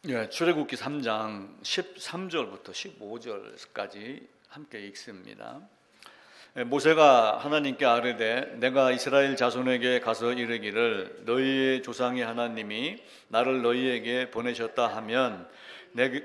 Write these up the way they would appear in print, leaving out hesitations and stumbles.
출애굽기 3장 13절부터 15절까지 함께 읽습니다. 모세가 하나님께 아뢰되 내가 이스라엘 자손에게 가서 이르기를 너희의 조상의 하나님이 나를 너희에게 보내셨다 하면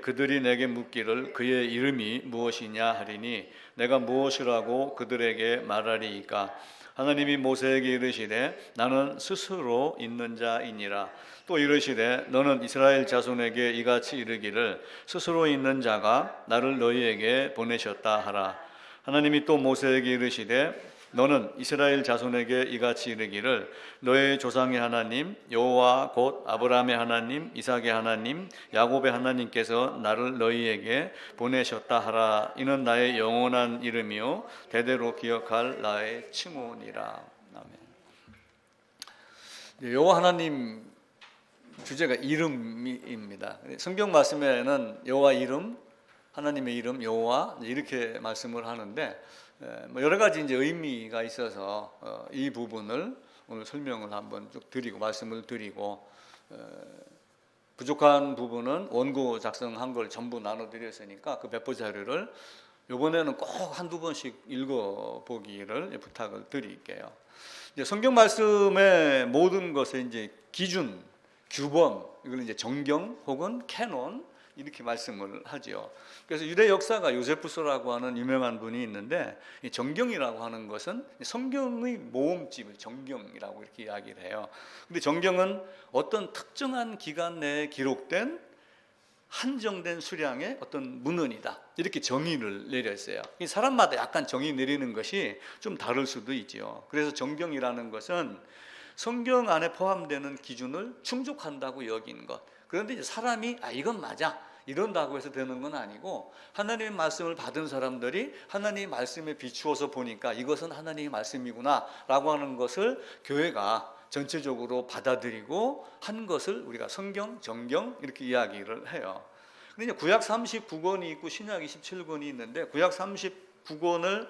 그들이 내게 묻기를 그의 이름이 무엇이냐 하리니 내가 무엇이라고 그들에게 말하리이까. 하나님이 모세에게 이르시되 나는 스스로 있는 자이니라. 또 이르시되 너는 이스라엘 자손에게 이같이 이르기를 스스로 있는 자가 나를 너희에게 보내셨다 하라. 하나님이 또 모세에게 이르시되 너는 이스라엘 자손에게 이같이 이르기를 너의 조상의 하나님 여호와 곧 아브라함의 하나님 이삭의 하나님 야곱의 하나님께서 나를 너희에게 보내셨다 하라. 이는 나의 영원한 이름이요 대대로 기억할 나의 칭호니라. 아멘. 여호와 하나님 주제가 이름입니다. 성경 말씀에는 여호와 이름, 하나님의 이름 여호와 이렇게 말씀을 하는데 여러 가지 이제 의미가 있어서 이 부분을 오늘 설명을 한번 쭉 드리고 말씀을 드리고 부족한 부분은 원고 작성한 걸 전부 나눠드렸으니까 그 배포 자료를 이번에는 꼭 한두 번씩 읽어보기를 부탁을 드릴게요. 이제 성경 말씀의 모든 것의 이제 기준, 규범, 이걸 이제 정경 혹은 캐논 이렇게 말씀을 하죠. 그래서 유대 역사가 요세푸스라고 하는 유명한 분이 있는데 이 정경이라고 하는 것은 성경의 모음집을 정경이라고 이렇게 이야기를 해요. 근데 정경은 어떤 특정한 기간 내에 기록된 한정된 수량의 어떤 문헌이다 이렇게 정의를 내렸어요. 사람마다 약간 정의 내리는 것이 좀 다를 수도 있죠. 그래서 정경이라는 것은 성경 안에 포함되는 기준을 충족한다고 여긴 것. 그런데 이제 사람이 이건 맞아 이런다고 해서 되는 건 아니고 하나님의 말씀을 받은 사람들이 하나님의 말씀에 비추어서 보니까 이것은 하나님의 말씀이구나 라고 하는 것을 교회가 전체적으로 받아들이고 한 것을 우리가 성경, 정경 이렇게 이야기를 해요. 근데 이제 구약 39권이 있고 신약 27권이 있는데 구약 39권을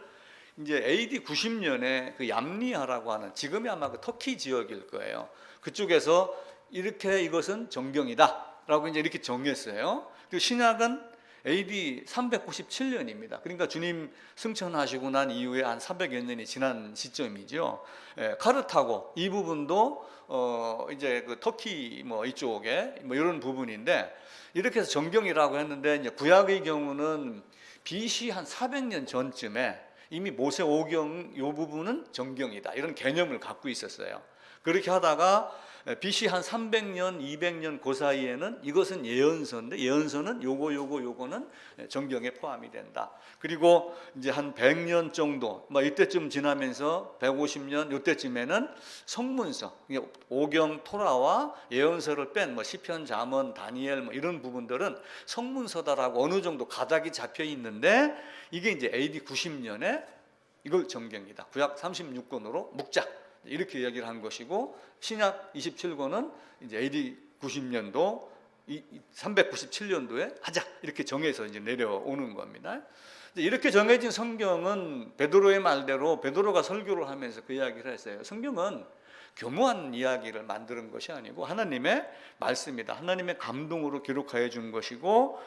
이제 AD 90년에 그 얌리아라고 하는 지금이 아마 그 터키 지역일 거예요. 그쪽에서 이렇게 이것은 정경이다라고 이제 이렇게 정했어요. 그 신약은 AD 397년입니다. 그러니까 주님 승천하시고 난 이후에 한 300여 년이 지난 시점이죠. 카르타고 이 부분도 이제 그 터키 뭐 이쪽에 뭐 이런 부분인데 이렇게 해서 정경이라고 했는데 이제 구약의 경우는 BC 한 400년 전쯤에 이미 모세 오경 이 부분은 정경이다 이런 개념을 갖고 있었어요. 그렇게 하다가 BC 한 300년, 200년 그 사이에는 이것은 예언서인데 예언서는 요거는 정경에 포함이 된다. 그리고 이제 한 100년 정도, 이때쯤 지나면서 150년 이때쯤에는 성문서, 오경 토라와 예언서를 뺀 시편, 잠언, 다니엘 이런 부분들은 성문서다라고 어느 정도 가닥이 잡혀 있는데 이게 이제 AD 90년에 이걸 정경이다. 구약 36권으로 묵자. 이렇게 얘기를 한 것이고 신약 27권은 이제 AD 90년도 397년도에 하자 이렇게 정해서 이제 내려오는 겁니다. 이렇게 정해진 성경은 베드로의 말대로 베드로가 설교를 하면서 그 이야기를 했어요. 성경은 교묘한 이야기를 만드는 것이 아니고 하나님의 말씀이다. 하나님의 감동으로 기록하여 준 것이고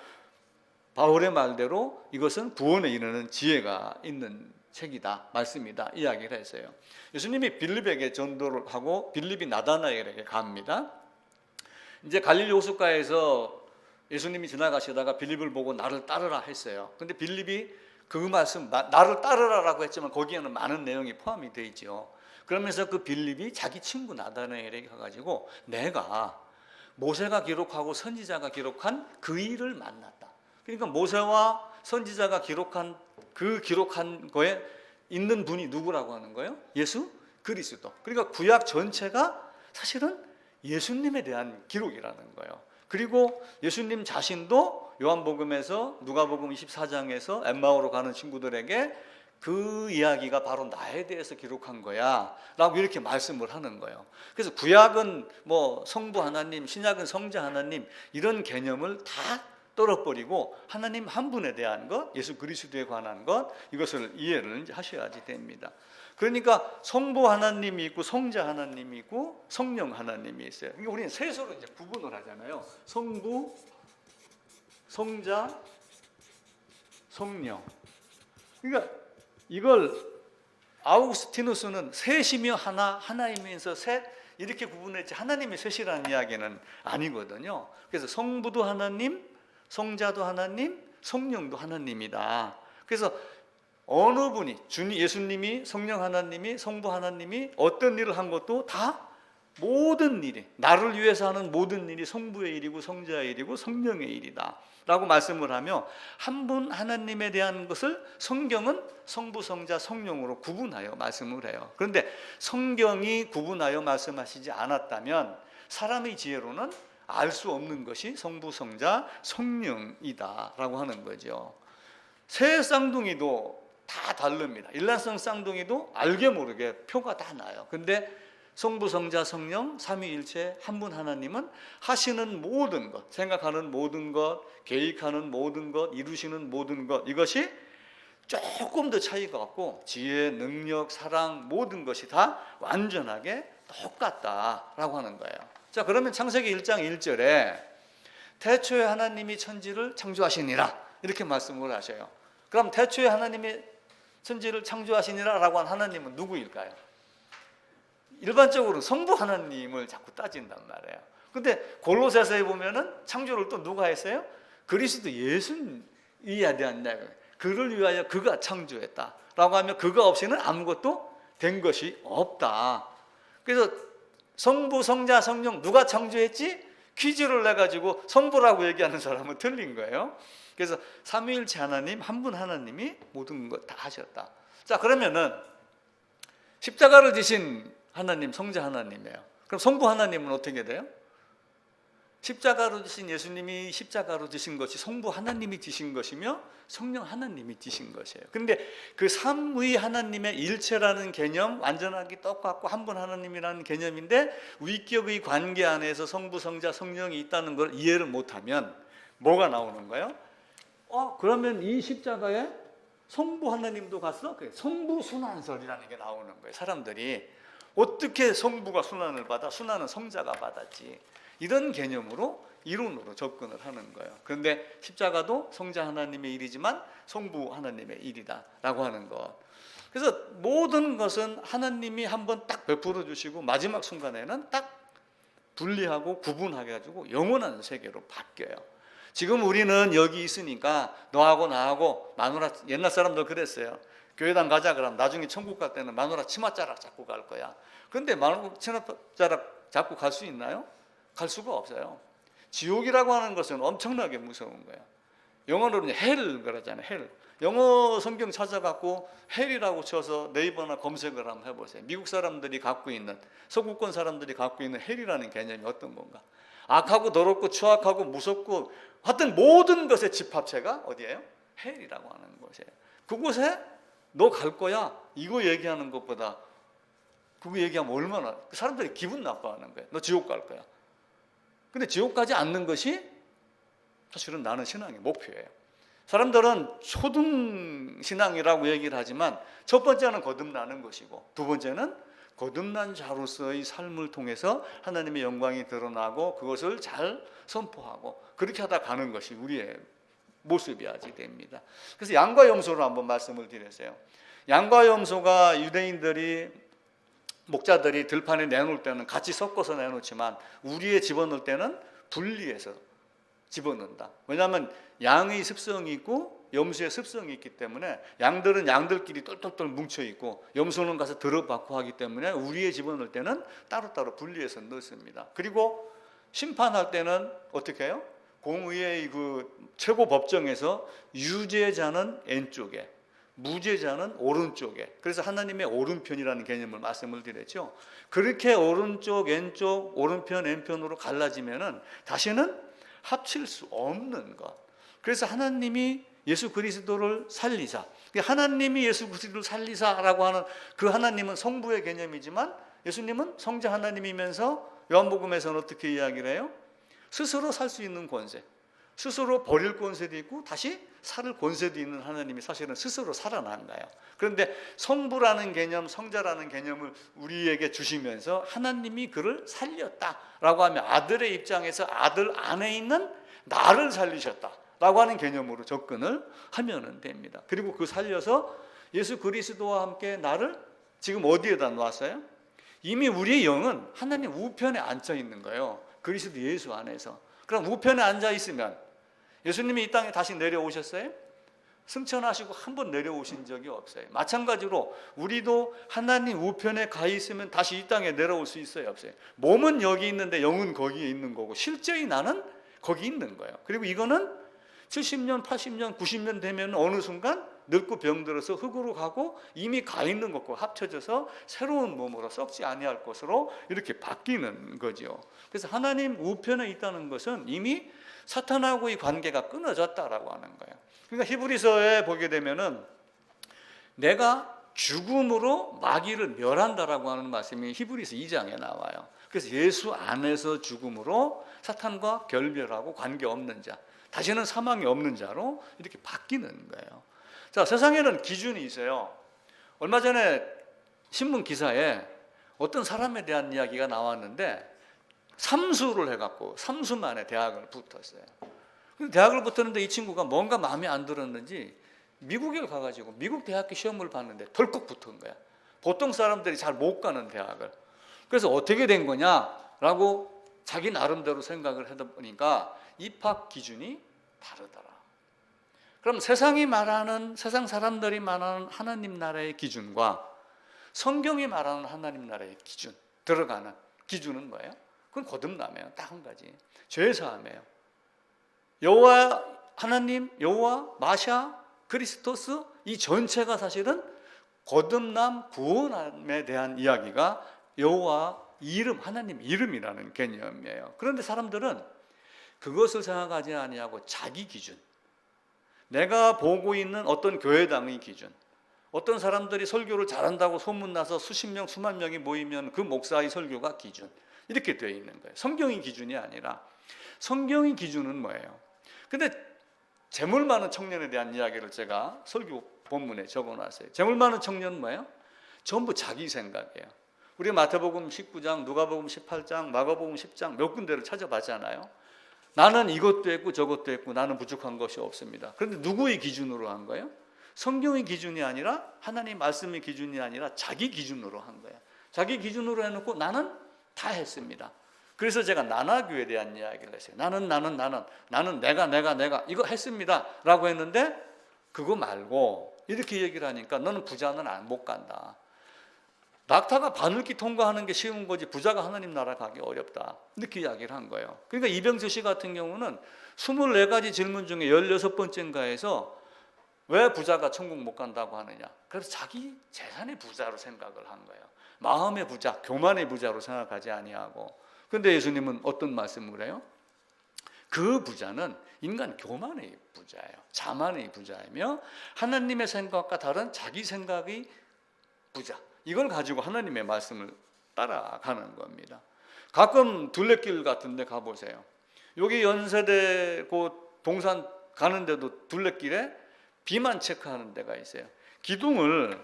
바울의 말대로 이것은 구원에 이르는 지혜가 있는 책이다, 말씀이다 이야기를 했어요. 예수님이 빌립에게 전도를 하고 빌립이 나다나엘에게 갑니다. 이제 갈릴리 호숫가에서 예수님이 지나가시다가 빌립을 보고 나를 따르라 했어요. 근데 빌립이 그 말씀 나를 따르라라고 했지만 거기에는 많은 내용이 포함이 되어 있죠. 그러면서 그 빌립이 자기 친구 나다나엘에게 가가지고 내가 모세가 기록하고 선지자가 기록한 그 일을 만났다. 그러니까 모세와 선지자가 기록한 거에 있는 분이 누구라고 하는 거예요? 예수 그리스도. 그러니까 구약 전체가 사실은 예수님에 대한 기록이라는 거예요. 그리고 예수님 자신도 요한복음에서 누가복음 24장에서 엠마오로 가는 친구들에게 그 이야기가 바로 나에 대해서 기록한 거야 라고 이렇게 말씀을 하는 거예요. 그래서 구약은 성부 하나님, 신약은 성자 하나님 이런 개념을 다 떨어버리고 하나님 한 분에 대한 것, 예수 그리스도에 관한 것 이것을 이해를 하셔야지 됩니다. 그러니까 성부 하나님이 있고 성자 하나님이 있고 성령 하나님이 있어요. 그러니까 우리는 셋으로 이제 구분을 하잖아요. 성부, 성자, 성령. 그러니까 이걸 아우구스티누스는 셋이며 하나, 하나이면서 셋 이렇게 구분했지 하나님이 셋이라는 이야기는 아니거든요. 그래서 성부도 하나님, 성자도 하나님, 성령도 하나님이다. 그래서 어느 분이 예수님이, 성령 하나님이, 성부 하나님이 어떤 일을 한 것도 다 모든 일이, 나를 위해서 하는 모든 일이 성부의 일이고 성자의 일이고 성령의 일이다 라고 말씀을 하며, 한 분 하나님에 대한 것을 성경은 성부, 성자, 성령으로 구분하여 말씀을 해요. 그런데 성경이 구분하여 말씀하시지 않았다면 사람의 지혜로는 알 수 없는 것이 성부, 성자, 성령이다 라고 하는 거죠. 새 쌍둥이도 다 다릅니다. 일란성 쌍둥이도 알게 모르게 표가 다 나요. 근데 성부, 성자, 성령, 삼위일체 한 분 하나님은 하시는 모든 것, 생각하는 모든 것, 계획하는 모든 것, 이루시는 모든 것, 이것이 조금 더 차이가 없고 지혜, 능력, 사랑 모든 것이 다 완전하게 똑같다라고 하는 거예요. 자, 그러면 창세기 1장 1절에 태초에 하나님이 천지를 창조하시니라 이렇게 말씀을 하셔요. 그럼 태초에 하나님이 천지를 창조하시니라 라고 한 하나님은 누구일까요? 일반적으로 성부 하나님을 자꾸 따진단 말이에요. 근데 골로새서에 보면은 창조를 또 누가 했어요? 그리스도 예수님이야 대한 이야기예요. 그를 위하여 그가 창조했다라고 하면 그가 없이는 아무것도 된 것이 없다. 그래서 성부, 성자, 성령 누가 창조했지? 퀴즈를 내가지고 성부라고 얘기하는 사람은 틀린 거예요. 그래서 삼위일체 하나님, 한 분 하나님이 모든 것 다 하셨다. 자, 그러면은 십자가를 지신 하나님, 성자 하나님이에요. 그럼 성부 하나님은 어떻게 돼요? 십자가로 지신 예수님이 십자가로 지신 것이 성부 하나님이 지신 것이며 성령 하나님이 지신 것이에요. 근데 그 삼위 하나님의 일체라는 개념, 완전하게 똑같고 한 분 하나님이라는 개념인데 위격의 관계 안에서 성부, 성자, 성령이 있다는 걸 이해를 못하면 뭐가 나오는 거예요? 그러면 이 십자가에 성부 하나님도 갔어? 성부 순환설이라는 게 나오는 거예요. 사람들이 어떻게 성부가 순환을 받아? 순환은 성자가 받았지. 이런 개념으로 이론으로 접근을 하는 거예요. 그런데 십자가도 성자 하나님의 일이지만 성부 하나님의 일이다라고 하는 것. 그래서 모든 것은 하나님이 한번 딱 베풀어 주시고 마지막 순간에는 딱 분리하고 구분하게 가지고 영원한 세계로 바뀌어요. 지금 우리는 여기 있으니까 너하고 나하고 마누라, 옛날 사람들 그랬어요. 교회당 가자 그러면 나중에 천국 갈 때는 마누라 치맛자락 잡고 갈 거야. 그런데 마누라 치맛자락 잡고 갈 수 있나요? 갈 수가 없어요. 지옥이라고 하는 것은 엄청나게 무서운 거예요. 영어로는 헬 그러잖아요. 헬. 영어 성경 찾아갖고 헬이라고 쳐서 네이버나 검색을 한번 해보세요. 미국 사람들이 갖고 있는, 서구권 사람들이 갖고 있는 헬이라는 개념이 어떤 건가? 악하고 더럽고 추악하고 무섭고 하여튼 모든 것의 집합체가 어디예요? 헬이라고 하는 곳이에요. 그곳에 너 갈 거야 이거 얘기하는 것보다 그거 얘기하면 얼마나 사람들이 기분 나빠하는 거예요. 너 지옥 갈 거야. 근데 지옥 가지 않는 것이 사실은 나는 신앙의 목표예요. 사람들은 초등신앙이라고 얘기를 하지만 첫 번째는 거듭나는 것이고 두 번째는 거듭난 자로서의 삶을 통해서 하나님의 영광이 드러나고 그것을 잘 선포하고 그렇게 하다 가는 것이 우리의 모습이어야지 됩니다. 그래서 양과 염소를 한번 말씀을 드렸어요. 양과 염소가 유대인들이 목자들이 들판에 내놓을 때는 같이 섞어서 내놓지만 우리에 집어넣을 때는 분리해서 집어넣는다. 왜냐하면 양의 습성이 있고 염소의 습성이 있기 때문에 양들은 양들끼리 똘똘똘 뭉쳐 있고 염소는 가서 들어받고 하기 때문에 우리에 집어넣을 때는 따로따로 분리해서 넣습니다. 그리고 심판할 때는 어떻게 해요? 공의의 그 최고 법정에서 유죄자는 왼쪽에 무죄자는 오른쪽에, 그래서 하나님의 오른편이라는 개념을 말씀을 드렸죠. 그렇게 오른쪽, 왼쪽, 오른편, 왼편으로 갈라지면은 다시는 합칠 수 없는 것. 그래서 하나님이 예수 그리스도를 살리사, 하나님이 예수 그리스도를 살리사라고 하는 그 하나님은 성부의 개념이지만 예수님은 성자 하나님이면서 요한복음에서는 어떻게 이야기를 해요? 스스로 살 수 있는 권세, 스스로 버릴 권세도 있고 다시 살을 권세도 있는 하나님이 사실은 스스로 살아난 거예요. 그런데 성부라는 개념, 성자라는 개념을 우리에게 주시면서 하나님이 그를 살렸다라고 하면 아들의 입장에서 아들 안에 있는 나를 살리셨다 라고 하는 개념으로 접근을 하면 됩니다. 그리고 그 살려서 예수 그리스도와 함께 나를 지금 어디에다 놨어요? 이미 우리의 영은 하나님 우편에 앉아 있는 거예요. 그리스도 예수 안에서. 그럼 우편에 앉아 있으면 예수님이 이 땅에 다시 내려오셨어요? 승천하시고 한 번 내려오신 적이 없어요. 마찬가지로 우리도 하나님 우편에 가 있으면 다시 이 땅에 내려올 수 있어요, 없어요? 몸은 여기 있는데 영은 거기에 있는 거고 실제의 나는 거기 있는 거예요. 그리고 이거는 70년, 80년, 90년 되면 어느 순간 늙고 병들어서 흙으로 가고 이미 가 있는 것과 합쳐져서 새로운 몸으로 썩지 아니할 것으로 이렇게 바뀌는 거죠. 그래서 하나님 우편에 있다는 것은 이미 사탄하고의 관계가 끊어졌다라고 하는 거예요. 그러니까 히브리서에 보게 되면은 내가 죽음으로 마귀를 멸한다라고 하는 말씀이 히브리서 2장에 나와요. 그래서 예수 안에서 죽음으로 사탄과 결별하고 관계없는 자, 다시는 사망이 없는 자로 이렇게 바뀌는 거예요. 자, 세상에는 기준이 있어요. 얼마 전에 신문 기사에 어떤 사람에 대한 이야기가 나왔는데 삼수를 해갖고 3수 만에 대학을 붙었어요. 대학을 붙었는데 이 친구가 뭔가 마음에 안 들었는지 미국에 가가지고 미국 대학교 시험을 봤는데 덜컥 붙은 거야. 보통 사람들이 잘 못 가는 대학을. 그래서 어떻게 된 거냐라고 자기 나름대로 생각을 하다 보니까 입학 기준이 다르더라. 그럼 세상이 말하는, 세상 사람들이 말하는 하나님 나라의 기준과 성경이 말하는 하나님 나라의 기준, 들어가는 기준은 뭐예요? 그건 거듭남이에요. 딱 한 가지. 죄사함이에요. 여호와 하나님, 여호와, 마샤, 그리스토스 이 전체가 사실은 거듭남, 구원함에 대한 이야기가 여호와 이름, 하나님 이름이라는 개념이에요. 그런데 사람들은 그것을 생각하지 아니하고 자기 기준, 내가 보고 있는 어떤 교회당의 기준, 어떤 사람들이 설교를 잘한다고 소문나서 수십 명, 수만 명이 모이면 그 목사의 설교가 기준, 이렇게 되어 있는 거예요. 성경의 기준이 아니라 성경의 기준은 뭐예요? 근데 재물 많은 청년에 대한 이야기를 제가 설교 본문에 적어놨어요. 재물 많은 청년은 뭐예요? 전부 자기 생각이에요. 우리 마태복음 19장, 누가복음 18장, 마가복음 10장 몇 군데를 찾아봤잖아요. 나는 이것도 했고 저것도 했고 나는 부족한 것이 없습니다. 그런데 누구의 기준으로 한 거예요? 성경의 기준이 아니라 하나님 말씀의 기준이 아니라 자기 기준으로 한 거예요. 자기 기준으로 해놓고 나는 다 했습니다. 그래서 제가 나나교에 대한 이야기를 했어요. 나는 내가 이거 했습니다 라고 했는데 그거 말고 이렇게 얘기를 하니까 너는 부자는 못 간다. 낙타가 바늘기 통과하는 게 쉬운 거지 부자가 하나님 나라 가기 어렵다. 이렇게 이야기를 한 거예요. 그러니까 이병수 씨 같은 경우는 24가지 질문 중에 16번째인가에서 왜 부자가 천국 못 간다고 하느냐. 그래서 자기 재산의 부자로 생각을 한 거예요. 마음의 부자, 교만의 부자로 생각하지 아니하고. 그런데 예수님은 어떤 말씀을 해요? 그 부자는 인간 교만의 부자예요. 자만의 부자이며 하나님의 생각과 다른 자기 생각의 부자. 이걸 가지고 하나님의 말씀을 따라가는 겁니다. 가끔 둘레길 같은 데 가보세요. 여기 연세대 그 동산 가는데도 둘레길에 비만 체크하는 데가 있어요. 기둥을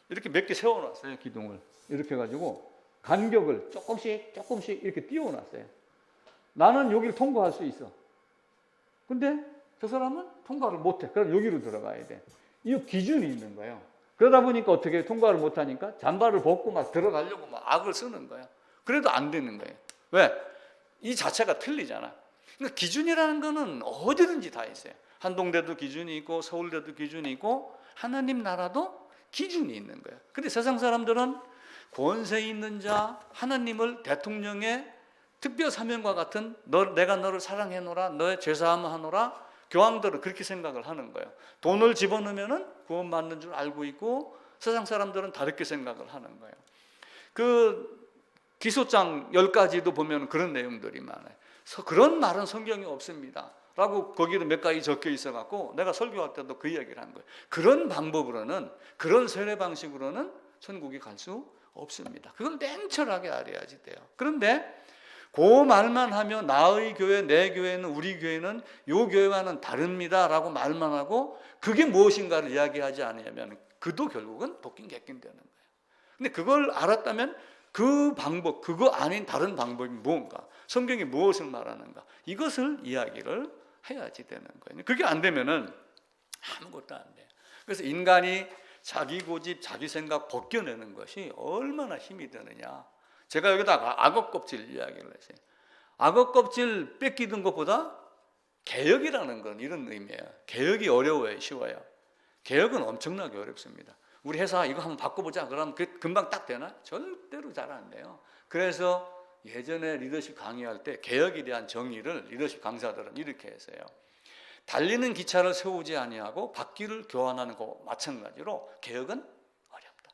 이렇게 몇 개 세워놨어요. 기둥을 이렇게 해가지고 간격을 조금씩 이렇게 띄워놨어요. 나는 여기를 통과할 수 있어. 근데 저 사람은 통과를 못해. 그럼 여기로 들어가야 돼. 이 기준이 있는 거예요. 그러다 보니까 어떻게 통과를 못하니까 잠바를 벗고 막 들어가려고 막 악을 쓰는 거예요. 그래도 안 되는 거예요. 왜? 이 자체가 틀리잖아. 그러니까 기준이라는 거는 어디든지 다 있어요. 한동대도 기준이 있고 서울대도 기준이 있고 하나님 나라도 기준이 있는 거예요. 근데 세상 사람들은 권세 있는 자, 하나님을 대통령의 특별 사명과 같은 내가 너를 사랑해노라, 너의 죄사함을 하노라, 교황들은 그렇게 생각을 하는 거예요. 돈을 집어넣으면 구원받는 줄 알고 있고 세상 사람들은 다르게 생각을 하는 거예요. 그 기소장 10가지도 보면 그런 내용들이 많아요. 그런 말은 성경에 없습니다 라고 거기도 몇 가지 적혀 있어갖고 내가 설교할 때도 그 이야기를 한 거예요. 그런 방법으로는, 그런 세례 방식으로는 천국에 갈 수 없습니다. 그건 냉철하게 알아야지 돼요. 그런데 그 말만 하며 나의 교회, 내 교회는, 우리 교회는 요 교회와는 다릅니다 라고 말만 하고 그게 무엇인가를 이야기하지 않으면 그도 결국은 도끼 객긴 되는 거예요. 근데 그걸 알았다면 그 방법, 그거 아닌 다른 방법이 무언가, 성경이 무엇을 말하는가, 이것을 이야기를 해야지 되는 거예요. 그게 안 되면은 아무것도 안 돼요. 그래서 인간이 자기 고집, 자기 생각 벗겨내는 것이 얼마나 힘이 드느냐. 제가 여기다가 악어 껍질 이야기를 했어요. 악어 껍질 뺏기는 것보다 개혁이라는 건 이런 의미예요. 개혁이 어려워요, 쉬워요? 개혁은 엄청나게 어렵습니다. 우리 회사 이거 한번 바꿔보자 그러면 금방 딱 되나? 절대로 잘 안 돼요. 그래서 예전에 리더십 강의할 때 개혁에 대한 정의를 리더십 강사들은 이렇게 했어요. 달리는 기차를 세우지 아니하고 바퀴를 교환하는 거 마찬가지로 개혁은 어렵다.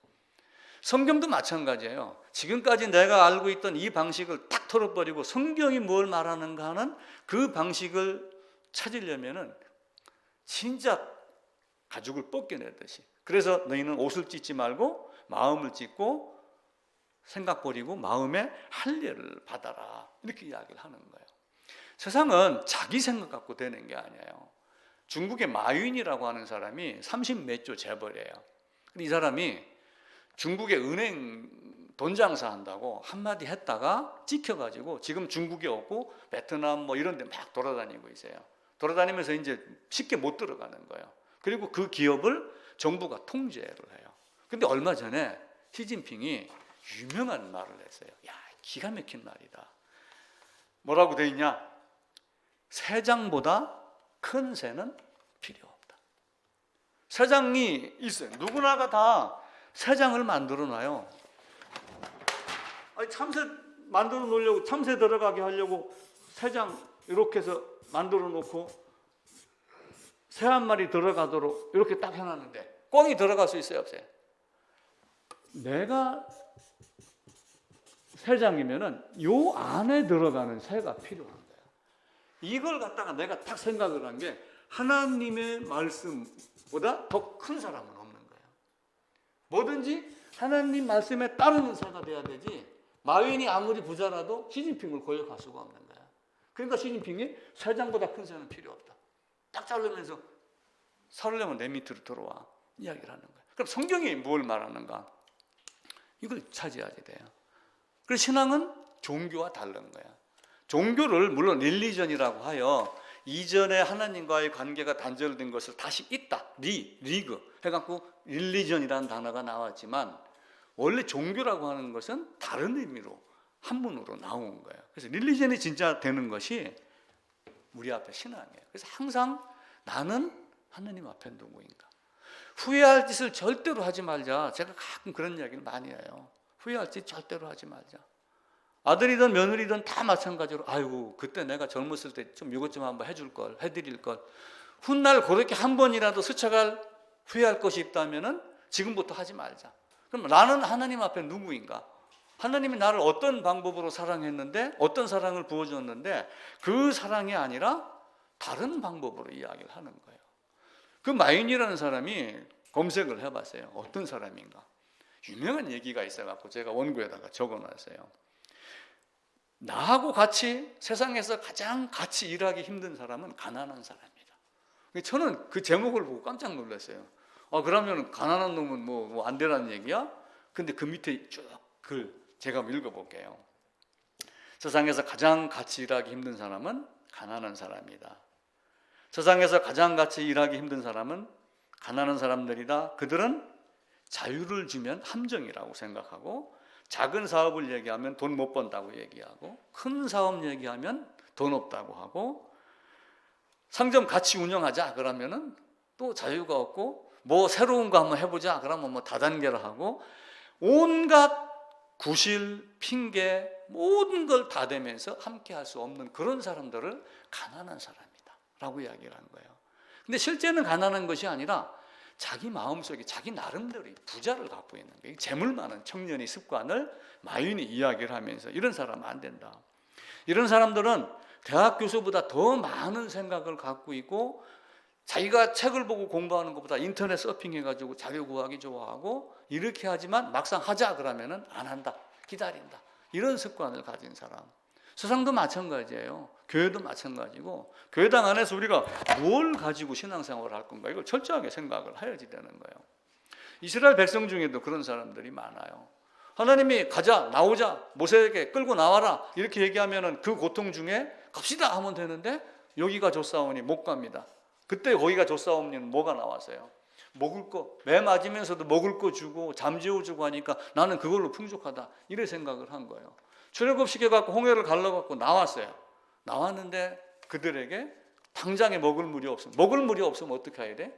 성경도 마찬가지예요. 지금까지 내가 알고 있던 이 방식을 딱 털어버리고 성경이 뭘 말하는가 하는 그 방식을 찾으려면은 진짜 가죽을 벗겨내듯이. 그래서 너희는 옷을 찢지 말고 마음을 찢고 생각 버리고 마음에 할례를 받아라. 이렇게 이야기를 하는 거예요. 세상은 자기 생각 갖고 되는 게 아니에요. 중국의 마윈이라고 하는 사람이 30몇 조 재벌이에요. 이 사람이 중국의 은행 돈 장사한다고 한마디 했다가 찍혀가지고 지금 중국에 없고 베트남 뭐 이런 데 막 돌아다니고 있어요. 돌아다니면서 이제 쉽게 못 들어가는 거예요. 그리고 그 기업을 정부가 통제를 해요. 근데 얼마 전에 시진핑이 유명한 말을 했어요. 야, 기가 막힌 말이다. 뭐라고 돼 있냐? 새장보다 큰 새는 필요 없다. 새장이 있어요. 누구나가 다 새장을 만들어 놔요. 아니, 참새 만들어 놓으려고, 참새 들어가게 하려고 새장 이렇게 해서 만들어 놓고 새 한 마리 들어가도록 이렇게 딱 해놨는데 꿩이 들어갈 수 있어요, 없어요? 내가 새장이면은 요 안에 들어가는 새가 필요한 거예요. 이걸 갖다가 내가 딱 생각을 한 게 하나님의 말씀보다 더 큰 사람은 없는 거예요. 뭐든지 하나님 말씀에 따르는 새가 돼야 되지 마윈이 아무리 부자라도 시진핑을 고역할 수가 없는 거예요. 그러니까 시진핑이 새장보다 큰 새는 필요 없다. 딱 자르면서 살려면 내 밑으로 들어와 이야기를 하는 거예요. 그럼 성경이 뭘 말하는가? 이걸 찾아야 돼요. 그래서 신앙은 종교와 다른 거야. 종교를 물론 릴리전이라고 하여 이전에 하나님과의 관계가 단절된 것을 다시 잇다, 리그 해갖고 릴리전이라는 단어가 나왔지만 원래 종교라고 하는 것은 다른 의미로 한문으로 나온 거예요. 그래서 릴리전이 진짜 되는 것이 우리 앞에 신앙이에요. 그래서 항상 나는 하나님 앞에 누구인가? 후회할 짓을 절대로 하지 말자. 제가 가끔 그런 이야기를 많이 해요. 후회할 짓 절대로 하지 말자. 아들이든 며느리든 다 마찬가지로 아이고 그때 내가 젊었을 때 좀 이것 좀 한번 해줄 걸, 해드릴 걸. 훗날 그렇게 한 번이라도 스쳐갈 후회할 것이 있다면은 지금부터 하지 말자. 그럼 나는 하나님 앞에 누구인가? 하나님이 나를 어떤 방법으로 사랑했는데 어떤 사랑을 부어줬는데 그 사랑이 아니라 다른 방법으로 이야기를 하는 거예요. 그 마윈이라는 사람이 검색을 해봤어요. 어떤 사람인가? 유명한 얘기가 있어갖고 제가 원고에다가 적어놨어요. 나하고 같이 세상에서 가장 같이 일하기 힘든 사람은 가난한 사람이다. 저는 그 제목을 보고 깜짝 놀랐어요. 그러면 가난한 놈은 뭐 안 되라는 얘기야? 근데 그 밑에 쭉 글 제가 읽어볼게요. 세상에서 가장 같이 일하기 힘든 사람은 가난한 사람이다. 세상에서 가장 같이 일하기 힘든 사람은 가난한 사람들이다. 그들은 자유를 주면 함정이라고 생각하고 작은 사업을 얘기하면 돈 못 번다고 얘기하고 큰 사업 얘기하면 돈 없다고 하고 상점 같이 운영하자 그러면은 또 자유가 없고 뭐 새로운 거 한번 해보자 그러면 뭐 다단계를 하고 온갖 구실, 핑계 모든 걸 다 대면서 함께 할 수 없는 그런 사람들을 가난한 사람이다 라고 이야기를 한 거예요. 근데 실제는 가난한 것이 아니라 자기 마음속에 자기 나름대로의 부자를 갖고 있는 거예요. 재물 많은 청년의 습관을 마윈이 이야기를 하면서 이런 사람은 안 된다. 이런 사람들은 대학 교수보다 더 많은 생각을 갖고 있고 자기가 책을 보고 공부하는 것보다 인터넷 서핑해가지고 자료 구하기 좋아하고 이렇게 하지만 막상 하자 그러면은 안 한다, 기다린다. 이런 습관을 가진 사람. 세상도 마찬가지예요. 교회도 마찬가지고 교회당 안에서 우리가 뭘 가지고 신앙생활을 할 건가 이걸 철저하게 생각을 해야지 되는 거예요. 이스라엘 백성 중에도 그런 사람들이 많아요. 하나님이 가자, 나오자, 모세에게 끌고 나와라 이렇게 얘기하면은 그 고통 중에 갑시다 하면 되는데 여기가 좋사오니 못 갑니다. 그때 거기가 좋사오니 뭐가 나왔어요? 먹을 거, 매 맞으면서도 먹을 거 주고 잠재워주고 하니까 나는 그걸로 풍족하다, 이래 생각을 한 거예요. 출애굽시켜갖고 홍해를 갈라갖고 나왔어요. 나왔는데 그들에게 당장에 먹을 물이 없으면 어떻게 해야 돼?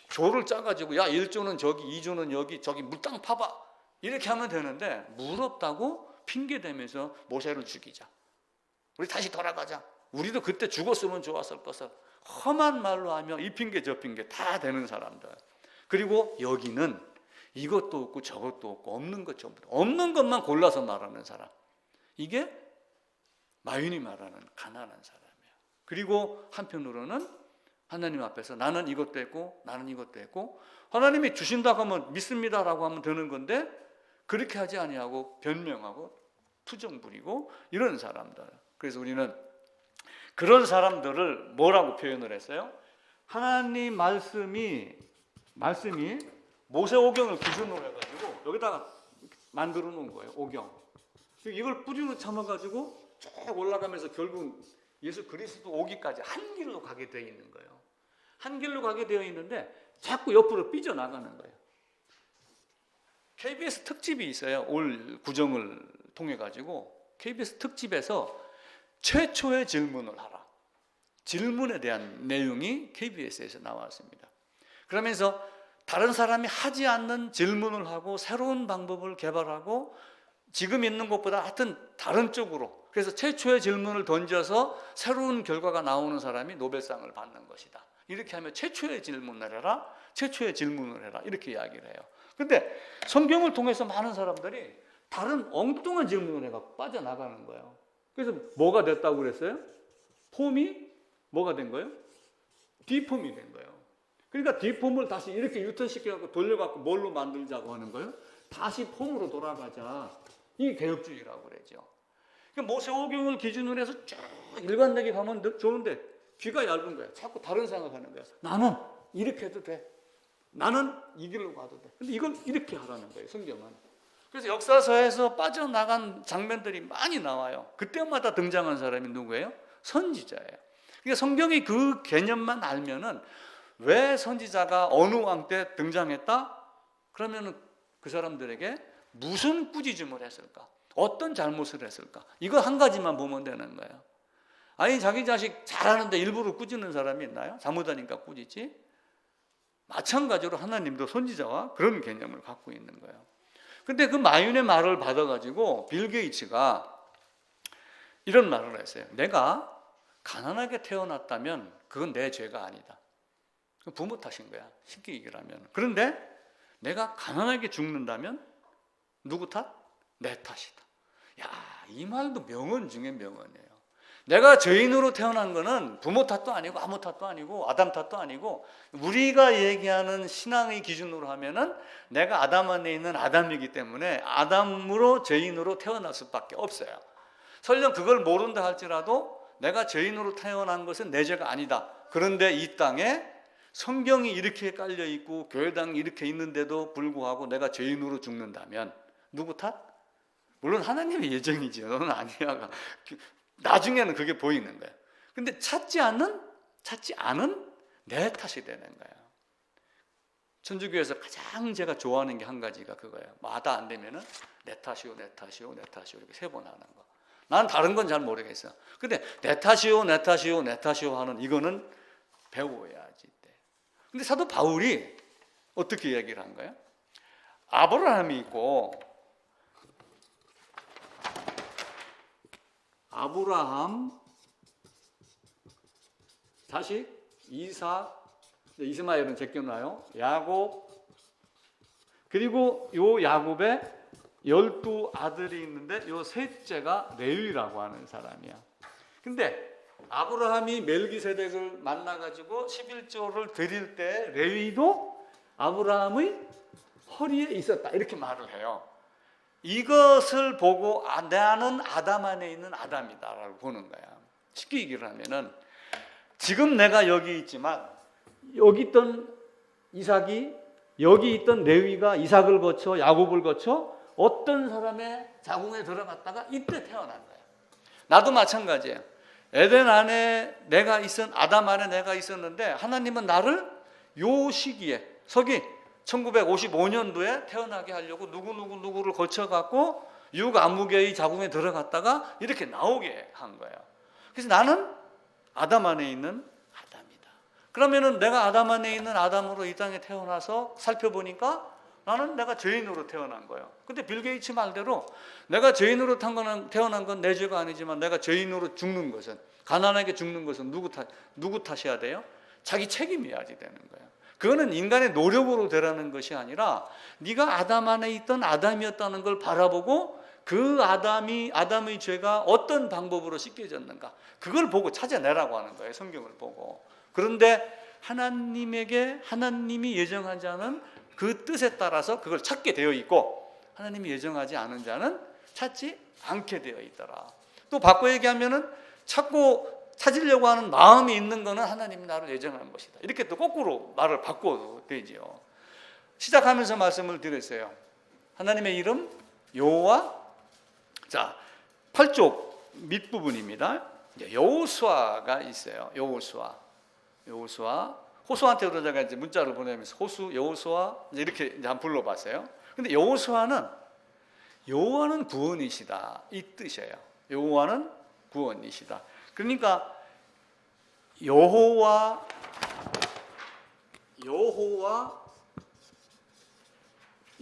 조를 짜가지고 야 1조는 저기 2조는 여기 저기 물땅 파봐, 이렇게 하면 되는데 물 없다고 핑계대면서 모세를 죽이자, 우리 다시 돌아가자, 우리도 그때 죽었으면 좋았을 것을 험한 말로 하며 이 핑계 저 핑계 다 되는 사람들. 그리고 여기는 이것도 없고 저것도 없고 없는 것 전부 없는 것만 골라서 말하는 사람, 이게 마윤이 말하는 가난한 사람이에요. 그리고 한편으로는 하나님 앞에서 나는 이것도 했고 나는 이것도 했고, 하나님이 주신다고 하면 믿습니다라고 하면 되는 건데 그렇게 하지 아니하고 변명하고 투정 부리고 이런 사람들. 그래서 우리는 그런 사람들을 뭐라고 표현을 했어요? 하나님 말씀이 모세오경을 기준으로 해가지고 여기다가 만들어 놓은 거예요. 오경. 이걸 뿌리로 참아가지고 쭉 올라가면서 결국 예수 그리스도 오기까지 한 길로 가게 되어 있는 거예요. 한 길로 가게 되어 있는데 자꾸 옆으로 삐져나가는 거예요. KBS 특집이 있어요. 올 구정을 통해 가지고 KBS 특집에서 최초의 질문을 하라, 질문에 대한 내용이 KBS에서 나왔습니다. 그러면서 다른 사람이 하지 않는 질문을 하고 새로운 방법을 개발하고 지금 있는 것보다 하여튼 다른 쪽으로, 그래서 최초의 질문을 던져서 새로운 결과가 나오는 사람이 노벨상을 받는 것이다, 이렇게 하면 최초의 질문을 해라, 최초의 질문을 해라, 이렇게 이야기를 해요. 근데 성경을 통해서 많은 사람들이 다른 엉뚱한 질문을 해갖고 빠져나가는 거예요. 그래서 뭐가 됐다고 그랬어요? 폼이 뭐가 된 거예요? 디폼이 된 거예요. 그러니까 디폼을 다시 이렇게 유턴시켜갖고 돌려갖고 뭘로 만들자고 하는 거예요? 다시 폼으로 돌아가자. 이게 개혁주의라고 그러죠. 그러니까 모세오경을 기준으로 해서 쭉 일관되게 가면 좋은데 귀가 얇은 거야. 자꾸 다른 생각하는 거야. 나는 이렇게 해도 돼. 나는 이 길로 가도 돼. 근데 이걸 이렇게 하라는 거예요, 성경은. 그래서 역사서에서 빠져나간 장면들이 많이 나와요. 그때마다 등장한 사람이 누구예요? 선지자예요. 그러니까 성경이 그 개념만 알면은 왜 선지자가 어느 왕 때 등장했다? 그러면은 그 사람들에게 무슨 꾸짖음을 했을까? 어떤 잘못을 했을까? 이거 한 가지만 보면 되는 거예요. 아니 자기 자식 잘하는데 일부러 꾸짖는 사람이 있나요? 잘못하니까 꾸짖지? 마찬가지로 하나님도 선지자와 그런 개념을 갖고 있는 거예요. 근데 그 마윤의 말을 받아가지고 빌 게이츠가 이런 말을 했어요. 내가 가난하게 태어났다면 그건 내 죄가 아니다. 부모 탓인 거야, 쉽게 얘기를 하면. 그런데 내가 가난하게 죽는다면 누구 탓? 내 탓이다. 야, 이 말도 명언 중에 명언이에요. 내가 죄인으로 태어난 거는 부모 탓도 아니고 아무 탓도 아니고 아담 탓도 아니고, 우리가 얘기하는 신앙의 기준으로 하면은 내가 아담 안에 있는 아담이기 때문에 아담으로 죄인으로 태어날 수밖에 없어요. 설령 그걸 모른다 할지라도 내가 죄인으로 태어난 것은 내 죄가 아니다. 그런데 이 땅에 성경이 이렇게 깔려 있고 교회당이 이렇게 있는데도 불구하고 내가 죄인으로 죽는다면 누구 탓? 물론 하나님의 예정이지, 너는 아니야. 나중에는 그게 보이는 거예요. 근데 찾지 않은 내 탓이 되는 거예요. 천주교에서 가장 제가 좋아하는 게 한 가지가 그거예요. 마다 안 되면은 내 탓이요, 내 탓이요, 내 탓이요 이렇게 3번 하는 거. 난 다른 건 잘 모르겠어. 근데 내 탓이요, 내 탓이요, 내 탓이요 하는 이거는 배워야지. 근데 사도 바울이 어떻게 얘기를 한 거예요? 아브라함이 있고, 아브라함, 자식, 이스마엘은 제껴놔요. 야곱, 그리고 요 야곱의 12아들이 있는데 요 셋째가 레위라고 하는 사람이야. 근데 아브라함이 멜기세덱을 만나가지고 11조를 드릴 때 레위도 아브라함의 허리에 있었다, 이렇게 말을 해요. 이것을 보고 나는 아담 안에 있는 아담이다라고 보는 거야. 쉽게 얘기를 하면은 지금 내가 여기 있지만 여기 있던 이삭이, 여기 있던 레위가 이삭을 거쳐 야곱을 거쳐 어떤 사람의 자궁에 들어갔다가 이때 태어난 거야. 나도 마찬가지예요. 에덴 안에 아담 안에 내가 있었는데 하나님은 나를 요 시기에 서기 1955년도에 태어나게 하려고 누구를 거쳐갖고 육아무개의 자궁에 들어갔다가 이렇게 나오게 한 거예요. 그래서 나는 아담 안에 있는 아담이다. 그러면은 내가 아담 안에 있는 아담으로 이 땅에 태어나서 살펴보니까 나는 내가 죄인으로 태어난 거예요. 근데 빌 게이츠 말대로 내가 죄인으로 태어난 건 내 죄가 아니지만 내가 죄인으로 죽는 것은, 가난하게 죽는 것은 누구 탓이야 돼요? 자기 책임이야지 되는 거예요. 그거는 인간의 노력으로 되라는 것이 아니라 네가 아담 안에 있던 아담이었다는 걸 바라보고 그 아담의 죄가 어떤 방법으로 씻겨졌는가, 그걸 보고 찾아내라고 하는 거예요. 성경을 보고. 그런데 하나님이 예정한 자는 그 뜻에 따라서 그걸 찾게 되어 있고, 하나님이 예정하지 않은 자는 찾지 않게 되어 있더라. 또 바꿔 얘기하면은 찾으려고 하는 마음이 있는 것은 하나님이 나를 예정한 것이다. 이렇게 또 거꾸로 말을 바꿔도 되죠. 시작하면서 말씀을 드렸어요. 하나님의 이름 여호와. 자, 8쪽 밑부분입니다. 여호수아가 있어요. 여호수아. 호수아한테 제가 이제 문자를 보내면서 여호수아 이렇게 이제 한번 불러봤어요. 근데 여호와는 구원이시다 이 뜻이에요. 여호와는 구원이시다. 그러니까 여호와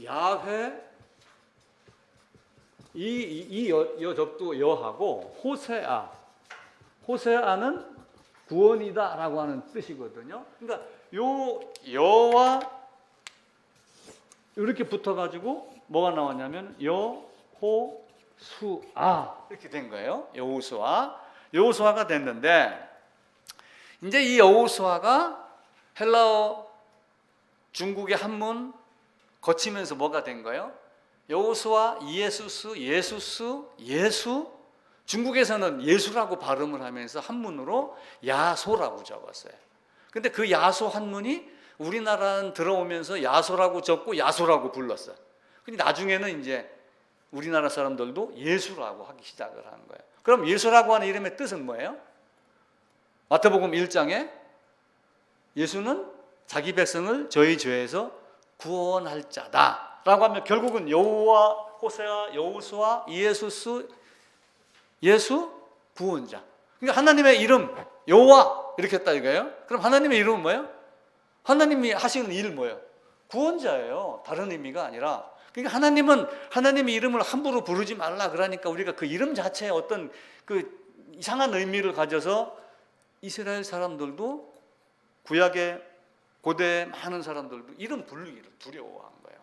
야훼, 이 여접도 여하고 호세아는 구원이다라고 하는 뜻이거든요. 그러니까 요 여와 이렇게 붙어가지고 뭐가 나왔냐면 여호수아 이렇게 된 거예요. 여호수아가 됐는데, 이제 이 여호수아가 헬라어 중국의 한문 거치면서 뭐가 된 거예요? 여호수아, 예수. 중국에서는 예수라고 발음을 하면서 한문으로 야소라고 적었어요. 근데 그 야소 한문이 우리나라는 들어오면서 야소라고 적고 야소라고 불렀어요. 근데 나중에는 이제 우리나라 사람들도 예수라고 하기 시작을 하는 거예요. 그럼 예수라고 하는 이름의 뜻은 뭐예요? 마태복음 1장에 예수는 자기 백성을 저희 죄에서 구원할 자다 라고 하면 결국은 여호와, 호세아, 여호수아, 예수 구원자. 그러니까 하나님의 이름 여호와 이렇게 했다 이거예요. 그럼 하나님의 이름은 뭐예요? 하나님이 하시는 일 뭐예요? 구원자예요. 다른 의미가 아니라. 그러니까 하나님은 하나님의 이름을 함부로 부르지 말라 그러니까 우리가 그 이름 자체에 어떤 그 이상한 의미를 가져서 이스라엘 사람들도 구약의 고대 많은 사람들도 이름 부르기를 두려워한 거예요.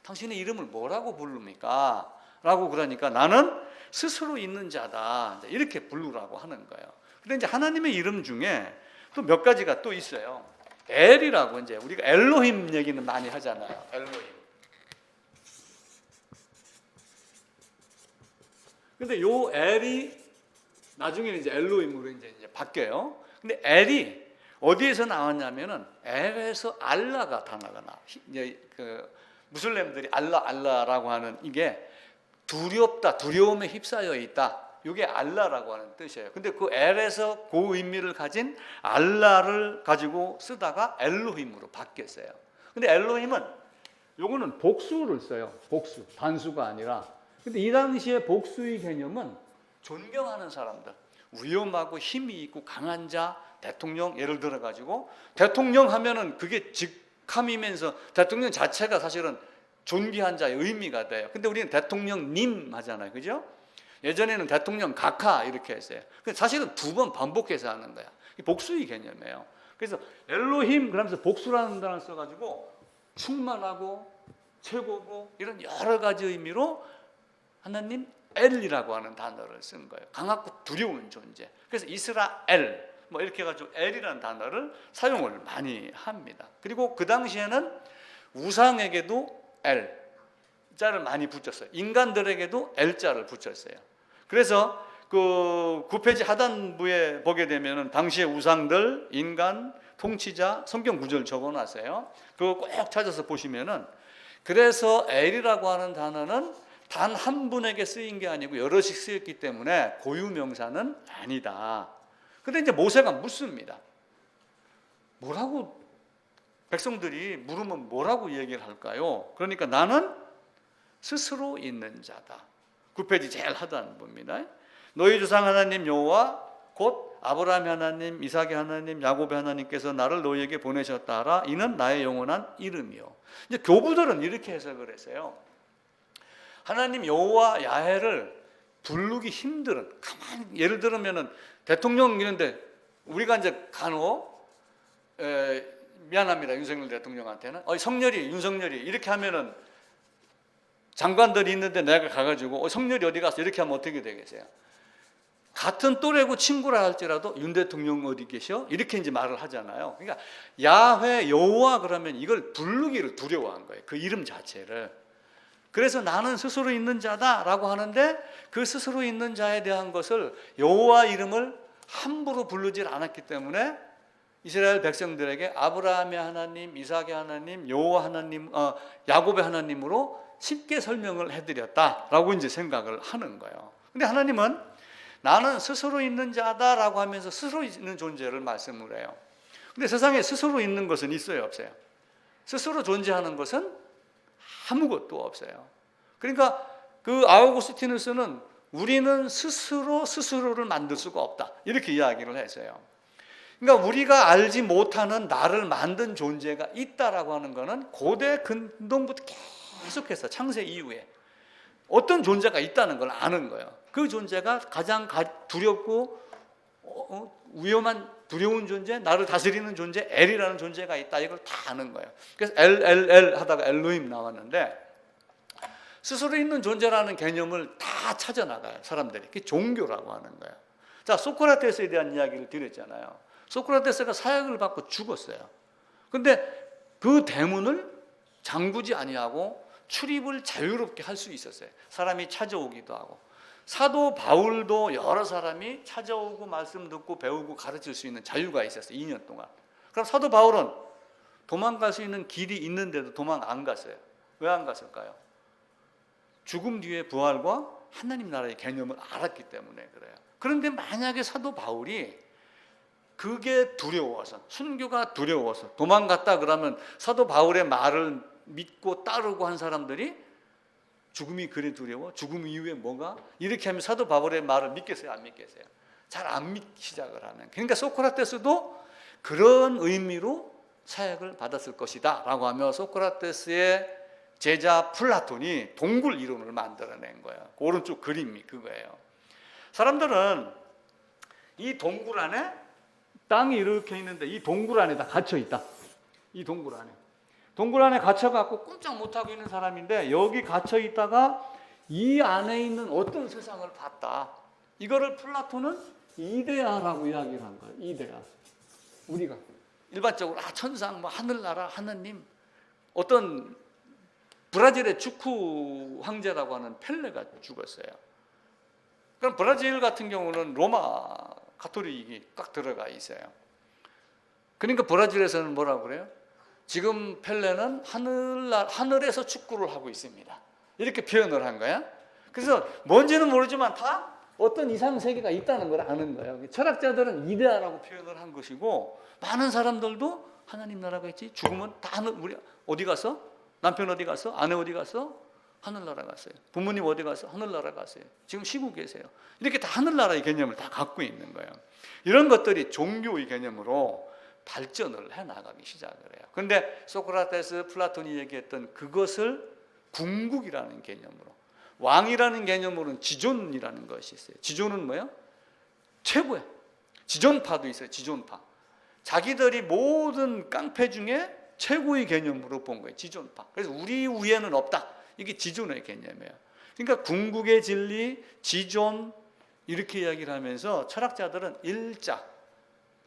당신의 이름을 뭐라고 부릅니까? 라고 그러니까 나는 스스로 있는 자다 이렇게 부르라고 하는 거예요. 근데 이제 하나님의 이름 중에 또 몇 가지가 또 있어요. 엘이라고, 이제 우리가 엘로힘 얘기는 많이 하잖아요. 엘로힘. 근데 요 엘이 나중에는 이제 엘로힘으로 이제 바뀌어요. 근데 엘이 어디에서 나왔냐면은 엘에서 알라가 단어가 나와. 이제 그 무슬림들이 알라라고 하는 이게 두렵다, 두려움에 휩싸여 있다. 이게 알라라고 하는 뜻이에요. 근데 그 엘에서 그 의미를 가진 알라를 가지고 쓰다가 엘로힘으로 바뀌었어요. 근데 엘로힘은 요거는 복수를 써요. 복수, 단수가 아니라. 근데 이 당시에 복수의 개념은 존경하는 사람들, 위험하고 힘이 있고 강한 자, 대통령 예를 들어 가지고 대통령 하면은 그게 직함이면서 대통령 자체가 사실은 존귀한 자의 의미가 돼요. 근데 우리는 대통령님 하잖아요. 그죠? 예전에는 대통령 각하 이렇게 했어요. 사실은 두 번 반복해서 하는 거야. 복수의 개념이에요. 그래서 엘로힘 그러면서 복수라는 단어를 써가지고 충만하고 최고고 이런 여러 가지 의미로 하나님 엘이라고 하는 단어를 쓴 거예요. 강하고 두려운 존재. 그래서 이스라엘 뭐 이렇게 해가지고 엘이라는 단어를 사용을 많이 합니다. 그리고 그 당시에는 우상에게도 엘 자를 많이 붙였어요. 인간들에게도 엘자를 붙였어요. 그래서 그 9페이지 하단부에 보게 되면은 당시의 우상들, 인간, 통치자 성경 구절 적어놨어요. 그거 꼭 찾아서 보시면은, 그래서 엘이라고 하는 단어는 단 한 분에게 쓰인 게 아니고 여럿이 쓰였기 때문에 고유명사는 아니다. 근데 이제 모세가 묻습니다. 뭐라고 백성들이 물으면 뭐라고 얘기를 할까요? 그러니까 나는 스스로 있는 자다. 9페이지 제일 하단 봅니다. 너희 조상 하나님 여호와 곧 아브라함의 하나님, 이삭의 하나님, 야곱의 하나님께서 나를 너희에게 보내셨다 하라. 이는 나의 영원한 이름이요. 이제 교부들은 이렇게 해석을 했어요. 하나님 여호와 야훼를 부르기 힘들은, 가만히 예를 들면은 대통령 이런데 우리가 이제 간혹 미안합니다 윤석열 대통령한테는 성렬이 윤석열이 이렇게 하면은 장관들이 있는데 내가 가가지고 성렬이 어디 갔어 이렇게 하면 어떻게 되겠어요? 같은 또래고 친구라 할지라도 윤 대통령 어디 계셔? 이렇게 이제 말을 하잖아요. 그러니까 야훼 여호와 그러면 이걸 부르기를 두려워한 거예요. 그 이름 자체를. 그래서 나는 스스로 있는 자다라고 하는데 그 스스로 있는 자에 대한 것을 여호와 이름을 함부로 부르질 않았기 때문에 이스라엘 백성들에게 아브라함의 하나님, 이삭의 하나님, 여호와 하나님, 야곱의 하나님으로 쉽게 설명을 해드렸다라고 이제 생각을 하는 거예요. 근데 하나님은 나는 스스로 있는 자다라고 하면서 스스로 있는 존재를 말씀을 해요. 근데 세상에 스스로 있는 것은 있어요, 없어요? 스스로 존재하는 것은 아무것도 없어요. 그러니까 그 아우구스티누스는 우리는 스스로 스스로를 만들 수가 없다 이렇게 이야기를 했어요. 그러니까 우리가 알지 못하는 나를 만든 존재가 있다라고 하는 것은 고대 근동부터 계속해서 창세 이후에 어떤 존재가 있다는 걸 아는 거예요. 그 존재가 가장 두렵고 위험한 두려운 존재, 나를 다스리는 존재, 엘이라는 존재가 있다. 이걸 다 아는 거예요. 그래서 엘 하다가 엘로힘 나왔는데 스스로 있는 존재라는 개념을 다 찾아나가요. 사람들이. 그게 종교라고 하는 거예요. 자, 소크라테스에 대한 이야기를 드렸잖아요. 소크라테스가 사형을 받고 죽었어요. 근데 그 대문을 잠그지 아니하고 출입을 자유롭게 할 수 있었어요. 사람이 찾아오기도 하고. 사도 바울도 여러 사람이 찾아오고 말씀 듣고 배우고 가르칠 수 있는 자유가 있었어요. 2년 동안. 그럼 사도 바울은 도망갈 수 있는 길이 있는데도 도망 안 갔어요. 왜 안 갔을까요? 죽음 뒤에 부활과 하나님 나라의 개념을 알았기 때문에 그래요. 그런데 만약에 사도 바울이 그게 두려워서, 순교가 두려워서 도망갔다 그러면 사도 바울의 말을 믿고 따르고 한 사람들이 죽음이 그리 두려워? 죽음 이후에 뭐가? 이렇게 하면 사도 바울의 말을 믿겠어요? 안 믿겠어요? 잘 안 믿기 시작을 하는. 그러니까 소크라테스도 그런 의미로 사역을 받았을 것이다 라고 하며 소크라테스의 제자 플라톤이 동굴 이론을 만들어낸 거예요. 그 오른쪽 그림이 그거예요. 사람들은 이 동굴 안에 땅이 이렇게 있는데 이 동굴 안에 다 갇혀 있다. 이 동굴 안에. 동굴 안에 갇혀갖고 꼼짝 못하고 있는 사람인데 여기 갇혀 있다가 이 안에 있는 어떤 세상을 봤다. 이거를 플라톤은 이데아라고 이야기를 한 거예요. 이데아. 우리가 일반적으로 천상, 하늘나라, 하느님, 어떤 브라질의 축구 황제라고 하는 펠레가 죽었어요. 그럼 브라질 같은 경우는 로마 가톨릭이 꽉 들어가 있어요. 그러니까 브라질에서는 뭐라고 그래요? 지금 펠레는 하늘에서 축구를 하고 있습니다. 이렇게 표현을 한 거야. 그래서 뭔지는 모르지만 다 어떤 이상 세계가 있다는 걸 아는 거예요. 철학자들은 이데아라고 표현을 한 것이고 많은 사람들도 하나님 나라가 있지. 죽으면 다 하늘, 우리 어디 갔어? 남편 어디 갔어? 아내 어디 갔어? 하늘나라 갔어요. 부모님 어디 갔어? 하늘나라 갔어요. 지금 쉬고 계세요. 이렇게 다 하늘나라의 개념을 다 갖고 있는 거예요. 이런 것들이 종교의 개념으로 발전을 해나가기 시작을 해요. 그런데 소크라테스, 플라톤이 얘기했던 그것을 궁극이라는 개념으로, 왕이라는 개념으로는 지존이라는 것이 있어요. 지존은 뭐예요? 최고예요. 지존파도 있어요. 지존파. 자기들이 모든 깡패 중에 최고의 개념으로 본 거예요. 지존파. 그래서 우리 위에는 없다. 이게 지존의 개념이에요. 그러니까 궁극의 진리, 지존 이렇게 이야기를 하면서 철학자들은 일자,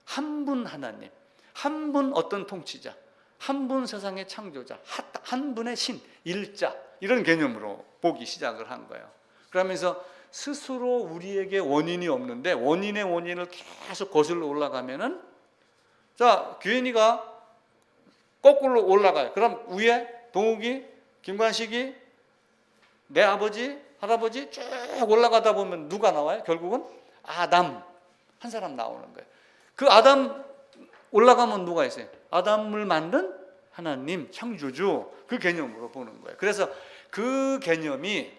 한 분 하나님, 한 분 어떤 통치자, 한 분 세상의 창조자, 한 분의 신, 일자 이런 개념으로 보기 시작을 한 거예요. 그러면서 스스로 우리에게 원인이 없는데 원인의 원인을 계속 거슬러 올라가면은 자 규현이가 거꾸로 올라가요. 그럼 위에 동욱이, 김관식이, 내 아버지, 할아버지 쭉 올라가다 보면 누가 나와요? 결국은 아담, 한 사람 나오는 거예요. 그 아담 올라가면 누가 있어요? 아담을 만든 하나님, 창조주, 그 개념으로 보는 거예요. 그래서 그 개념이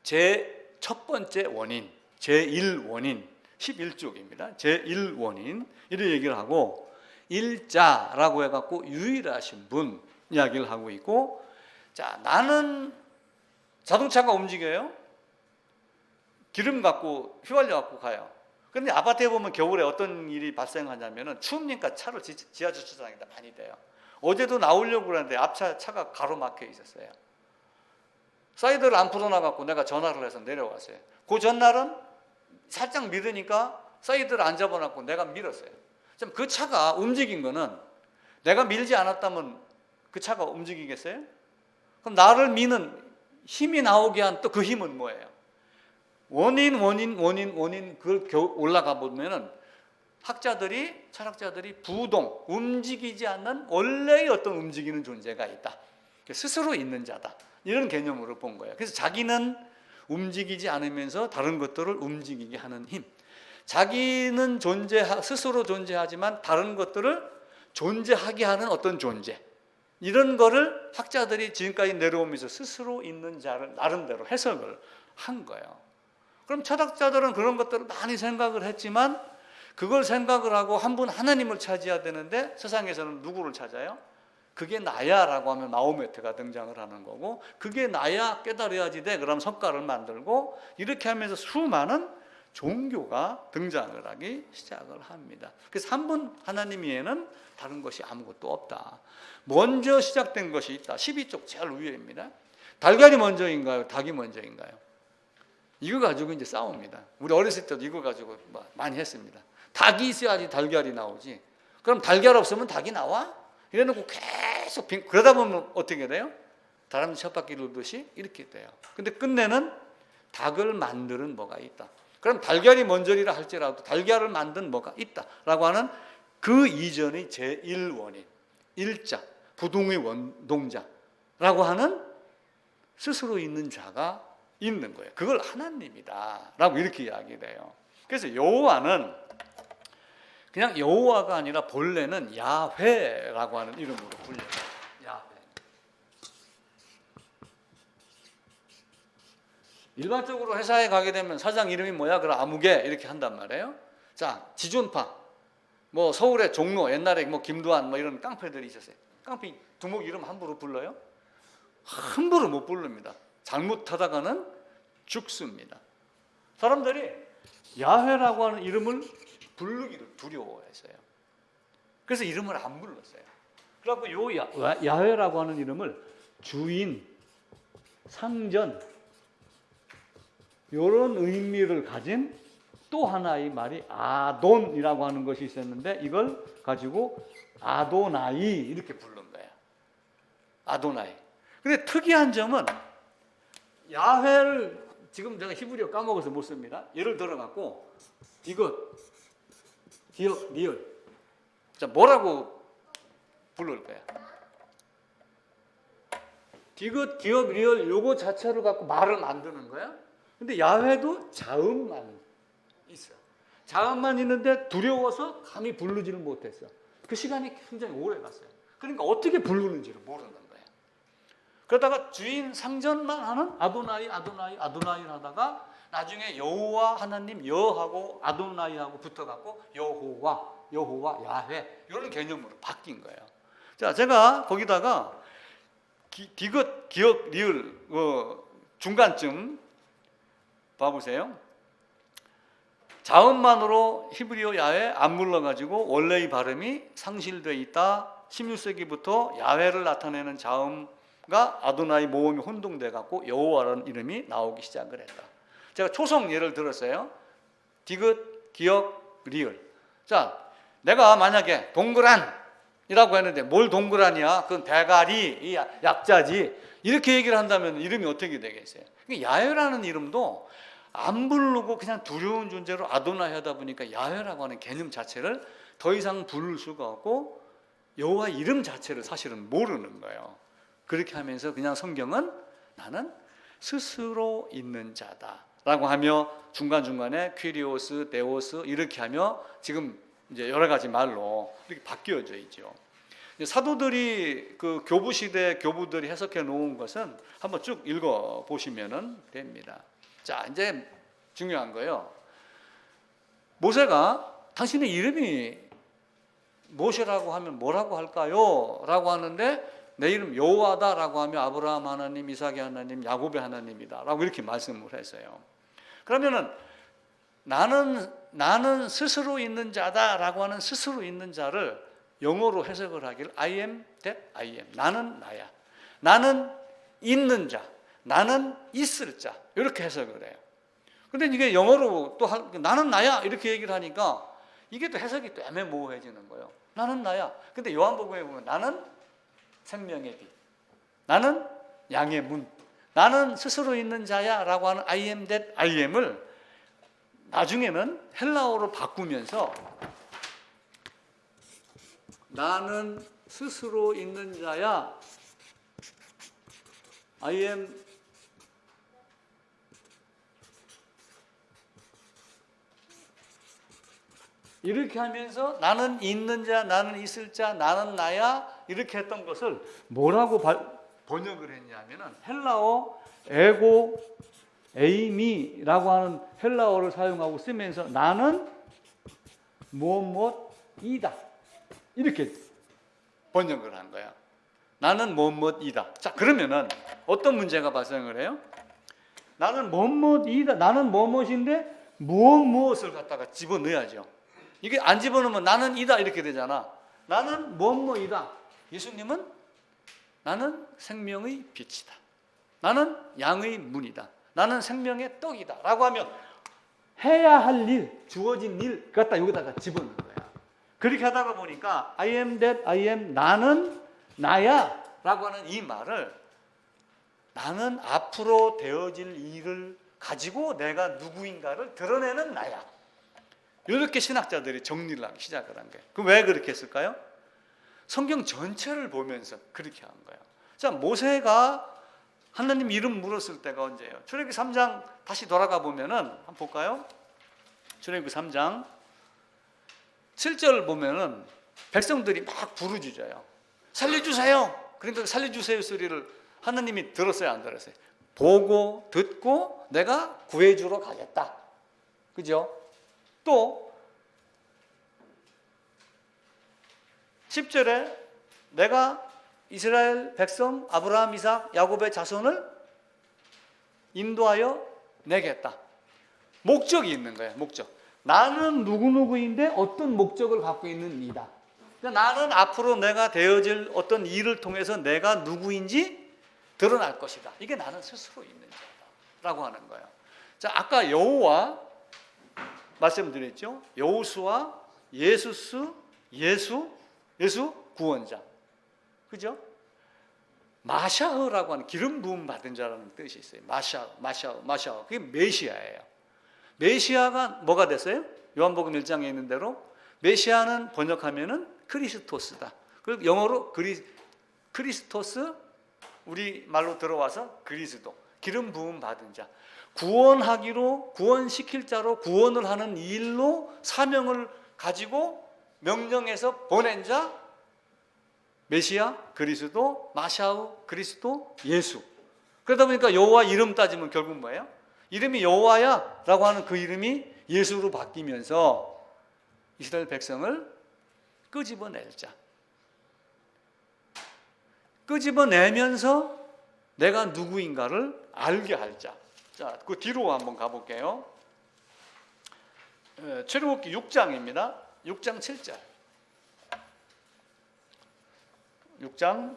제 첫 번째 원인, 제1원인, 11쪽입니다. 제1원인 이런 얘기를 하고, 일자라고 해갖고 유일하신 분 이야기를 하고 있고, 자, 나는 자동차가 움직여요. 기름 갖고 휘발유 갖고 가요. 그런데 아파트에 보면 겨울에 어떤 일이 발생하냐면은 추우니까 차를 지하 주차장에다 많이 대요. 어제도 나오려고 그랬는데 앞차 차가 가로막혀 있었어요. 사이드를 안 풀어놔갖고 내가 전화를 해서 내려왔어요. 그 전날은 살짝 밀으니까 사이드를 안 잡아놨고 내가 밀었어요. 그 차가 움직인 거는 내가 밀지 않았다면 그 차가 움직이겠어요? 그럼 나를 미는 힘이 나오게 한 또 그 힘은 뭐예요? 원인 그걸 올라가 보면은 학자들이, 철학자들이 부동, 움직이지 않는 원래의 어떤 움직이는 존재가 있다. 스스로 있는 자다. 이런 개념으로 본 거예요. 그래서 자기는 움직이지 않으면서 다른 것들을 움직이게 하는 힘. 자기는 스스로 존재하지만 다른 것들을 존재하게 하는 어떤 존재. 이런 거를 학자들이 지금까지 내려오면서 스스로 있는 자를 나름대로 해석을 한 거예요. 그럼 철학자들은 그런 것들을 많이 생각을 했지만 그걸 생각을 하고 한 분 하나님을 찾아야 되는데 세상에서는 누구를 찾아요? 그게 나야 라고 하면 마호메트가 등장을 하는 거고, 그게 나야 깨달아야지 돼 그럼 석가를 만들고, 이렇게 하면서 수많은 종교가 등장을 하기 시작을 합니다. 그래서 한 분 하나님 외에는 다른 것이 아무것도 없다. 먼저 시작된 것이 있다. 12쪽 제일 위에입니다. 달걀이 먼저인가요? 닭이 먼저인가요? 이거 가지고 이제 싸웁니다. 우리 어렸을 때도 이거 가지고 많이 했습니다. 닭이 있어야지 달걀이 나오지. 그럼 달걀 없으면 닭이 나와? 이래놓고 계속 그러다 보면 어떻게 돼요? 다람쥐 쳇바퀴 돌듯이 이렇게 돼요. 근데 끝내는 닭을 만드는 뭐가 있다. 그럼 달걀이 먼저리라 할지라도 달걀을 만든 뭐가 있다라고 하는 그 이전의 제1원인, 일자, 부동의 원동자라고 하는 스스로 있는 자가 있는 거예요. 그걸 하나님이다라고 이렇게 이야기를 해요. 그래서 여호와는 그냥 여호와가 아니라 본래는 야훼라고 하는 이름으로 불려요. 야훼. 일반적으로 회사에 가게 되면 사장 이름이 뭐야? 그럼 아무개 이렇게 한단 말이에요. 자, 지존파. 뭐 서울의 종로, 옛날에 뭐 김두한 뭐 이런 깡패들이 있었어요. 깡패 두목 이름 함부로 불러요? 함부로 못 부릅니다. 잘못하다가는 죽습니다. 사람들이 야훼라고 하는 이름을 부르기를 두려워했어요. 그래서 이름을 안 불렀어요. 그래갖고 요 야훼라고 하는 이름을 주인, 상전 이런 의미를 가진 또 하나의 말이 아돈이라고 하는 것이 있었는데 이걸 가지고 아도나이 이렇게 부른 거예요. 아도나이. 근데 특이한 점은 야훼를 지금 제가 히브리어 까먹어서 못 씁니다. 예를 들어갖고 이것, 기억, 리을. 자, 뭐라고 부를 거야? 디귿, 기억, 리을 요거 자체를 갖고 말을 만드는 거야. 근데 야훼도 자음만 있어. 자음만 있는데 두려워서 감히 부르지를 못했어. 그 시간이 굉장히 오래 갔어요. 그러니까 어떻게 부르는지를 모르는 거예요. 그러다가 주인 상전만 하는 아도나이 하다가 나중에 여호와 하나님 여하고 아도나이하고 붙어갖고 여호와 야훼 이런 개념으로 바뀐 거예요. 자, 제가 거기다가 디귿, 기억, 리을 중간쯤 봐보세요. 자음만으로 히브리어 야훼 안 불러가지고 원래의 발음이 상실되어 있다. 16세기부터 야훼를 나타내는 자음과 아도나이 모음이 혼동돼 갖고 여호와라는 이름이 나오기 시작을 했다. 제가 초성 예를 들었어요. 디귿, 기억, 리을. 자, 내가 만약에 동그란이라고 했는데 뭘 동그란이야? 그건 대가리, 이 약자지. 이렇게 얘기를 한다면 이름이 어떻게 되겠어요? 야훼라는 이름도 안 부르고 그냥 두려운 존재로 아도나이 하다 보니까 야훼라고 하는 개념 자체를 더 이상 부를 수가 없고 여호와 이름 자체를 사실은 모르는 거예요. 그렇게 하면서 그냥 성경은 나는 스스로 있는 자다 라고 하며 중간중간에 퀴리오스, 데오스 이렇게 하며 지금 이제 여러 가지 말로 이렇게 바뀌어져 있죠. 사도들이 그 교부 시대 교부들이 해석해 놓은 것은 한번 쭉 읽어 보시면 됩니다. 자, 이제 중요한 거예요. 모세가 당신의 이름이 무엇이라고 하면 뭐라고 할까요? 라고 하는데 내 이름 여호와다 라고 하며 아브라함 하나님, 이삭의 하나님, 야곱의 하나님이다 라고 이렇게 말씀을 했어요. 그러면은 나는 스스로 있는 자다 라고 하는 스스로 있는 자를 영어로 해석을 하길 I am that I am. 나는 나야. 나는 있는 자. 나는 있을 자. 이렇게 해석을 해요. 근데 이게 영어로 또 나는 나야 이렇게 얘기를 하니까 이게 또 해석이 또 애매모호해지는 거예요. 나는 나야. 근데 요한복음에 보면 나는 생명의 빛. 나는 양의 문. 나는 스스로 있는 자야 라고 하는 I am that I am을 나중에는 헬라어로 바꾸면서 나는 스스로 있는 자야 I am 이렇게 하면서 나는 있는 자, 나는 있을 자, 나는 나야 이렇게 했던 것을 뭐라고 번역을 했냐면은 헬라어 에고 에이미라고 하는 헬라어를 사용하고 쓰면서 나는 무엇이다 이렇게 번역을 한 거야. 나는 무엇이다. 자, 그러면은 어떤 문제가 발생을 해요? 나는 무엇이다. 나는 무엇인데 무엇을 갖다가 집어넣어야죠. 이게 안 집어넣으면 나는 이다 이렇게 되잖아. 나는 무엇이다. 예수님은 나는 생명의 빛이다. 나는 양의 문이다. 나는 생명의 떡이다. 라고 하면 해야 할 일, 주어진 일 갖다 여기다가 집어넣는 거야. 그렇게 하다가 보니까 I am that I am 나는 나야 라고 하는 이 말을 나는 앞으로 되어질 일을 가지고 내가 누구인가를 드러내는 나야. 이렇게 신학자들이 정리를 하기 시작을 한 거예요. 그럼 왜 그렇게 했을까요? 성경 전체를 보면서 그렇게 한 거예요. 자, 모세가 하나님 이름 물었을 때가 언제예요? 출애굽기 3장 다시 돌아가 보면은 한번 볼까요? 출애굽기 3장 7절 보면은 백성들이 막 부르짖어요. 살려주세요. 그러니까 살려주세요 소리를 하나님이 들었어요, 안 들었어요? 보고 듣고 내가 구해주러 가겠다. 그죠? 또 10절에 내가 이스라엘 백성 아브라함, 이삭, 야곱의 자손을 인도하여 내겠다. 목적이 있는 거예요. 목적. 나는 누구누구인데 어떤 목적을 갖고 있는 이다. 그러니까 나는 앞으로 내가 되어질 어떤 일을 통해서 내가 누구인지 드러날 것이다. 이게 나는 스스로 있는 자라고 하는 거예요. 자, 아까 여호와 말씀드렸죠. 여호수아, 예수 구원자. 그죠? 마샤흐라고 하는 기름 부음 받은 자라는 뜻이 있어요. 마샤흐. 그게 메시아예요. 메시아가 뭐가 됐어요? 요한복음 1장에 있는 대로 메시아는 번역하면은 크리스토스다. 그리고 영어로 크리스토스, 우리 말로 들어와서 그리스도. 기름 부음 받은 자. 구원하기로, 구원시킬 자로 구원을 하는 일로 사명을 가지고 명령해서 보낸 자 메시아, 그리스도, 마샤우, 그리스도, 예수. 그러다 보니까 여호와 이름 따지면 결국 뭐예요? 이름이 여호와야 라고 하는 그 이름이 예수로 바뀌면서 이스라엘 백성을 끄집어낼 자. 끄집어내면서 내가 누구인가를 알게 할 자. 자, 그 뒤로 한번 가볼게요. 출애굽기 6장입니다. 6장 7절. 6장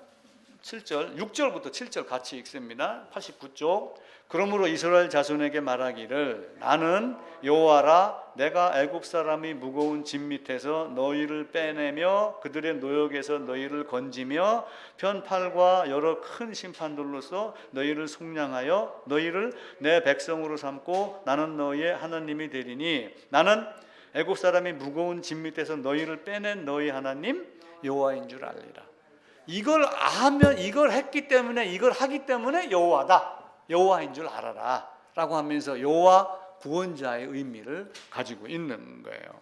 7절, 6절부터 7절 같이 읽습니다. 89쪽. 그러므로 이스라엘 자손에게 말하기를 나는 여호와라 내가 애굽 사람이 무거운 짐 밑에서 너희를 빼내며 그들의 노역에서 너희를 건지며 편팔과 여러 큰 심판들로서 너희를 속량하여 너희를 내 백성으로 삼고 나는 너희의 하나님이 되리니 나는 애굽 사람이 무거운 짐 밑에서 너희를 빼낸 너희 하나님 여호와인 줄 알리라. 이걸 했기 때문에 이걸 하기 때문에 여호와다. 여호와인 줄 알아라 라고 하면서 여호와 구원자의 의미를 가지고 있는 거예요.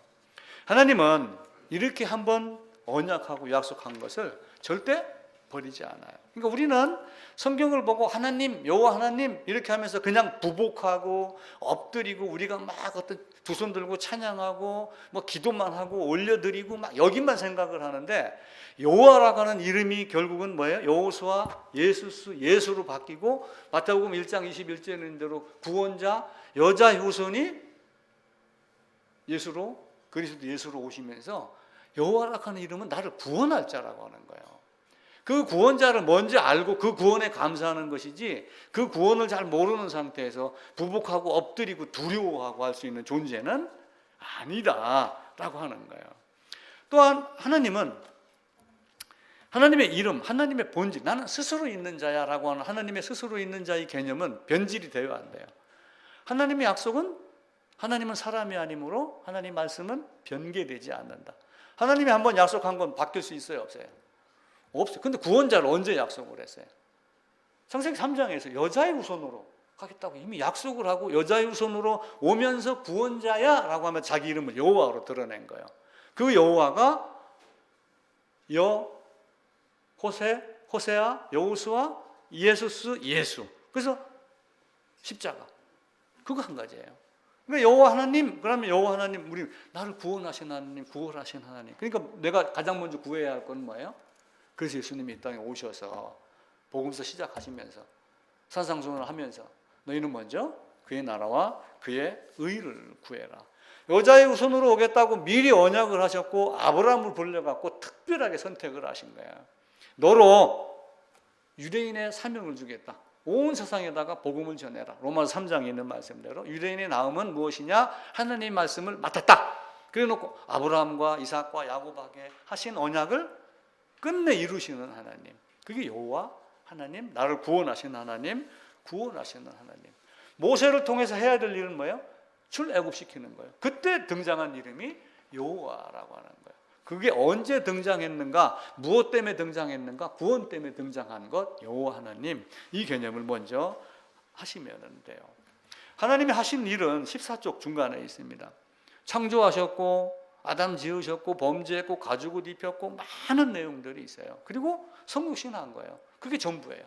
하나님은 이렇게 한번 언약하고 약속한 것을 절대 버리지 않아요. 그러니까 우리는 성경을 보고 하나님, 여호와 하나님 이렇게 하면서 그냥 부복하고 엎드리고 우리가 막 어떤 두 손 들고 찬양하고 뭐 기도만 하고 올려드리고 막 여기만 생각을 하는데, 여호와라고 하는 이름이 결국은 뭐예요? 여호수아, 예수로 바뀌고, 마태복음 1장 21절에 있는 대로 구원자, 여자 후손이 예수로, 그리스도 예수로 오시면서 여호와라고 하는 이름은 나를 구원할 자라고 하는 거예요. 그 구원자를 먼저 알고 그 구원에 감사하는 것이지, 그 구원을 잘 모르는 상태에서 부복하고 엎드리고 두려워하고 할 수 있는 존재는 아니다라고 하는 거예요. 또한 하나님은 하나님의 이름, 하나님의 본질, 나는 스스로 있는 자야라고 하는 하나님의 스스로 있는 자의 개념은 변질이 되어야 안 돼요. 하나님의 약속은, 하나님은 사람이 아니므로 하나님 말씀은 변개되지 않는다. 하나님이 한번 약속한 건 바뀔 수 있어요, 없어요? 없어요. 근데 구원자를 언제 약속을 했어요? 창세기 3장에서 여자의 후손으로 가겠다고 이미 약속을 하고, 여자의 후손으로 오면서 구원자야 라고 하면 자기 이름을 여호와로 드러낸 거예요. 그 여호와가 호세아, 여호수아, 예수. 그래서 십자가. 그거 한 가지예요. 그러니까 여호와 하나님, 그러면 여호와 하나님, 우리 나를 구원하신 하나님, 구원하신 하나님. 그러니까 내가 가장 먼저 구해야 할 건 뭐예요? 그래서 예수님이 이 땅에 오셔서 복음서 시작하시면서 산상수훈을 하면서 너희는 먼저 그의 나라와 그의 의를 구해라. 여자의 후손으로 오겠다고 미리 언약을 하셨고, 아브라함을 불러갖고 특별하게 선택을 하신 거야. 너로 유대인의 사명을 주겠다. 온 세상에다가 복음을 전해라. 로마서 3장에 있는 말씀대로 유대인의 나음은 무엇이냐? 하나님의 말씀을 맡았다. 그래놓고 아브라함과 이삭과 야곱에게 하신 언약을 끝내 이루시는 하나님, 그게 여호와 하나님, 나를 구원하시는 하나님, 구원하시는 하나님. 모세를 통해서 해야 될 일은 뭐예요? 출애굽시키는 거예요. 그때 등장한 이름이 여호와라고 하는 거예요. 그게 언제 등장했는가, 무엇 때문에 등장했는가, 구원 때문에 등장한 것, 여호와 하나님, 이 개념을 먼저 하시면 돼요. 하나님이 하신 일은 14쪽 중간에 있습니다. 창조하셨고, 아담 지으셨고, 범죄했고, 가죽옷 입혔고, 많은 내용들이 있어요. 그리고 성육신한 거예요. 그게 전부예요.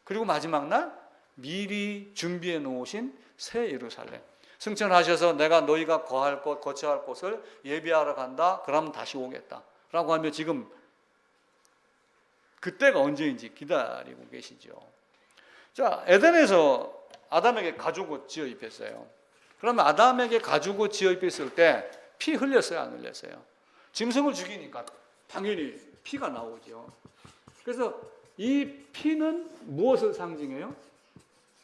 그리고 마지막 날 미리 준비해 놓으신 새 예루살렘. 승천하셔서 내가 너희가 거할 곳, 거처할 곳을 예비하러 간다. 그러면 다시 오겠다. 라고 하며 지금 그때가 언제인지 기다리고 계시죠. 자, 에덴에서 아담에게 가죽옷 지어 입혔어요. 그러면 아담에게 가죽옷 지어 입혔을 때 피 흘렸어요, 안 흘렸어요? 짐승을 죽이니까 당연히 피가 나오죠. 그래서 이 피는 무엇을 상징해요?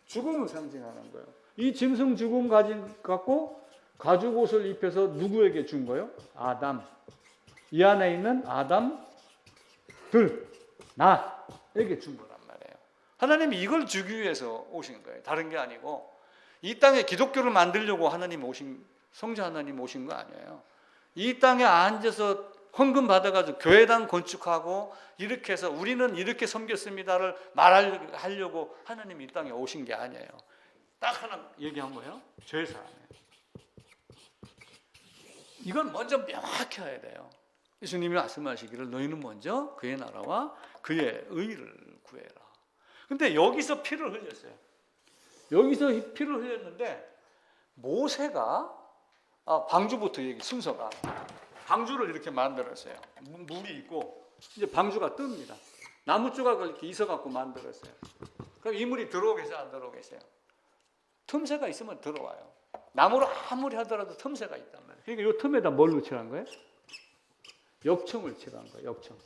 죽음을 상징하는 거예요. 이 짐승 죽음 갖고 가죽옷을 입혀서 누구에게 준 거예요? 아담. 이 안에 있는 아담들, 나에게 준 거란 말이에요. 하나님이 이걸 주기 위해서 오신 거예요. 다른 게 아니고, 이 땅에 기독교를 만들려고 하나님 오신, 성자 하나님 오신 거 아니에요. 이 땅에 앉아서 헌금 받아가지고 교회당 건축하고 이렇게 해서 우리는 이렇게 섬겼습니다를 말하려고 하나님이 이 땅에 오신 게 아니에요. 딱 하나 얘기한 거예요. 죄사함이에요. 이건 먼저 명확히 해야 돼요. 예수님이 말씀하시기를 너희는 먼저 그의 나라와 그의 의를 구해라. 근데 여기서 피를 흘렸어요. 여기서 피를 흘렸는데 모세가 방주부터 얘기 순서가 방주를 이렇게 만들었어요. 물이 있고 이제 방주가 뜹니다. 나무 조각을 이렇게 이어갖고 만들었어요. 그럼 이 물이 들어오겠어요, 안 들어오겠어요? 틈새가 있으면 들어와요. 나무로 아무리 하더라도 틈새가 있단 말이에요. 그러니까 이 틈에다 뭘로 칠한 거예요? 역청을 칠한 거예요. 역청.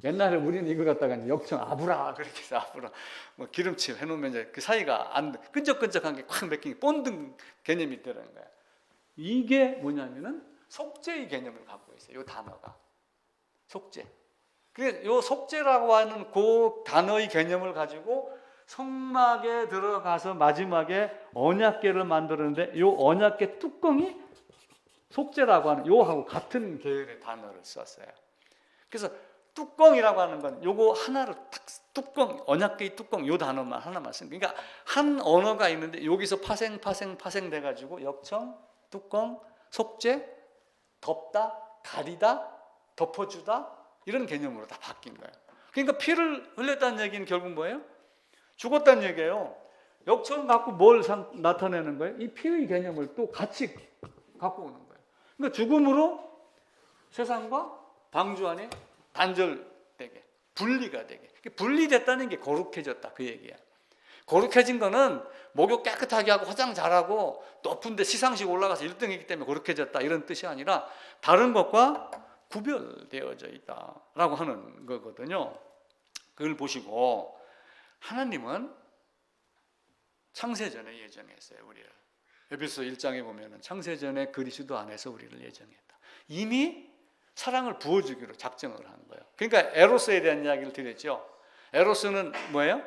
옛날에 우리는 이걸 갖다가 역청 아브라 그렇게 해서 아브라 뭐 기름칠 해놓으면 이제 그 사이가 안 끈적끈적한 게 콱 맥힌 본등 개념이 들어간 거야. 이게 뭐냐면은 속죄의 개념을 갖고 있어요. 이 단어가 속죄. 그래서 이 속죄라고 하는 그 단어의 개념을 가지고 성막에 들어가서 마지막에 언약궤를 만드는데 이 언약궤 뚜껑이 속죄라고 하는 요하고 같은 계열의 단어를 썼어요. 그래서 뚜껑이라고 하는 건 요거 하나를 딱 뚜껑, 언약궤의 뚜껑 요 단어만 하나만 쓴 거예요. 그러니까 한 언어가 있는데 여기서 파생 돼가지고 역청, 뚜껑, 속죄, 덮다, 가리다, 덮어주다 이런 개념으로 다 바뀐 거예요. 그러니까 피를 흘렸다는 얘기는 결국 뭐예요? 죽었다는 얘기예요. 역청 갖고 뭘 나타내는 거예요? 이 피의 개념을 또 같이 갖고 오는 거예요. 그러니까 죽음으로 세상과 방주 안에 단절되게, 분리가 되게. 분리됐다는 게 거룩해졌다 그 얘기야. 거룩해진 거는 목욕 깨끗하게 하고 화장 잘하고 높은데 시상식 올라가서 1등이기 때문에 거룩해졌다 이런 뜻이 아니라 다른 것과 구별되어져 있다라고 하는 거거든요. 그걸 보시고 하나님은 창세전에 예정했어요, 우리를. 에베소 1장에 보면은 창세전에 그리스도 안에서 우리를 예정했다. 이미 사랑을 부어주기로 작정을 한 거예요. 그러니까 에로스에 대한 이야기를 드렸죠. 에로스는 뭐예요?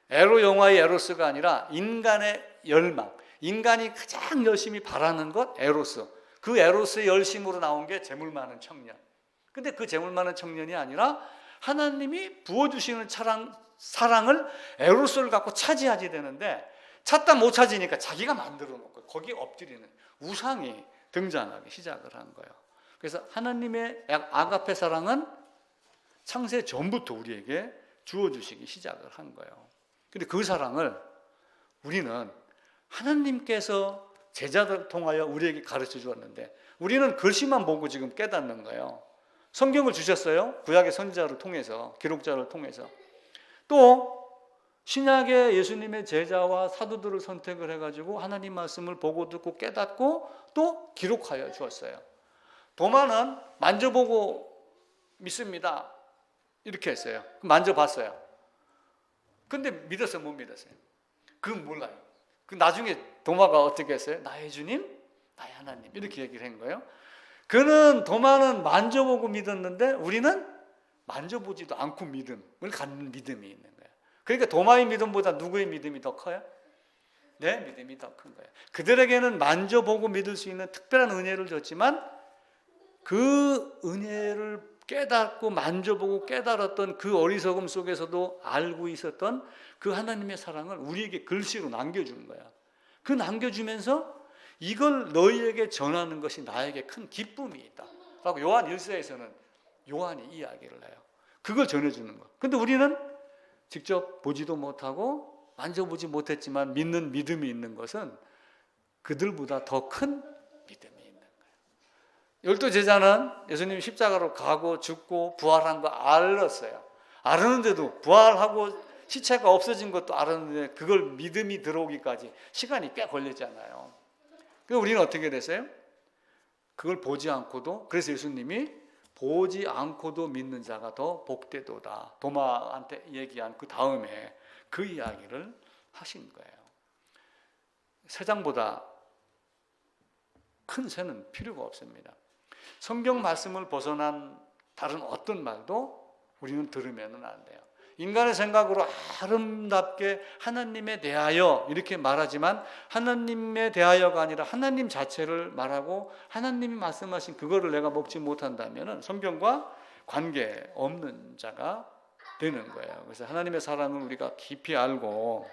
에로 영화의 에로스가 아니라 인간의 열망, 인간이 가장 열심히 바라는 것 에로스. 그 에로스의 열심으로 나온 게 재물 많은 청년. 근데 그 재물 많은 청년이 아니라 하나님이 부어주시는 사랑을 에로스를 갖고 차지하게 되는데 찾다 못 찾으니까 자기가 만들어 놓고 거기에 엎드리는 우상이 등장하기 시작을 한 거예요. 그래서 하나님의 아가페 사랑은 창세 전부터 우리에게 주어주시기 시작을 한 거예요. 근데 그 사랑을 우리는 하나님께서 제자들 통하여 우리에게 가르쳐 주었는데 우리는 글씨만 보고 지금 깨닫는 거예요. 성경을 주셨어요. 구약의 선지자를 통해서, 기록자를 통해서. 또 신약의 예수님의 제자와 사도들을 선택을 해가지고 하나님 말씀을 보고 듣고 깨닫고 또 기록하여 주었어요. 도마는 만져보고 믿습니다. 이렇게 했어요. 만져봤어요. 근데 믿었어요? 못 믿었어요? 그건 몰라요. 그 나중에 도마가 어떻게 했어요? 나의 주님, 나의 하나님 이렇게 얘기를 한 거예요. 도마는 만져보고 믿었는데 우리는 만져보지도 않고 믿음을 갖는 믿음이 있는 거예요. 그러니까 도마의 믿음보다 누구의 믿음이 더 커요? 내 믿음이 더 큰 거예요. 그들에게는 만져보고 믿을 수 있는 특별한 은혜를 줬지만 그 은혜를 깨닫고 만져보고 깨달았던 그 어리석음 속에서도 알고 있었던 그 하나님의 사랑을 우리에게 글씨로 남겨준 거야. 그 남겨주면서 이걸 너희에게 전하는 것이 나에게 큰 기쁨이 있다 라고 요한 1서에서는 요한이 이야기를 해요. 그걸 전해주는 거. 근데 우리는 직접 보지도 못하고 만져보지 못했지만 믿는 믿음이 있는 것은 그들보다 더 큰 믿음이 있는 거예요. 12제자는 예수님이 십자가로 가고 죽고 부활한 거 알았어요. 알았는데도 부활하고 시체가 없어진 것도 알았는데 그걸 믿음이 들어오기까지 시간이 꽤 걸렸잖아요. 그래서 우리는 어떻게 됐어요? 그걸 보지 않고도, 그래서 예수님이 보지 않고도 믿는 자가 더 복되도다. 도마한테 얘기한 그 다음에 그 이야기를 하신 거예요. 세장보다 큰 새는 필요가 없습니다. 성경 말씀을 벗어난 다른 어떤 말도 우리는 들으면 안 돼요. 인간의 생각으로 아름답게 하나님에 대하여 이렇게 말하지만 하나님에 대하여가 아니라 하나님 자체를 말하고 하나님이 말씀하신 그거를 내가 먹지 못한다면 성경과 관계 없는 자가 되는 거예요. 그래서 하나님의 사랑을 우리가 깊이 알고,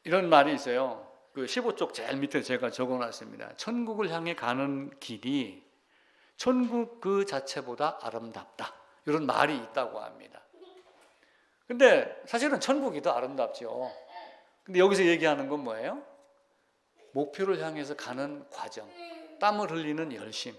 이런 말이 있어요. 그 15쪽 제일 밑에 제가 적어놨습니다. 천국을 향해 가는 길이 천국 그 자체보다 아름답다. 이런 말이 있다고 합니다. 근데 사실은 천국이 더 아름답죠. 근데 여기서 얘기하는 건 뭐예요? 목표를 향해서 가는 과정, 땀을 흘리는 열심,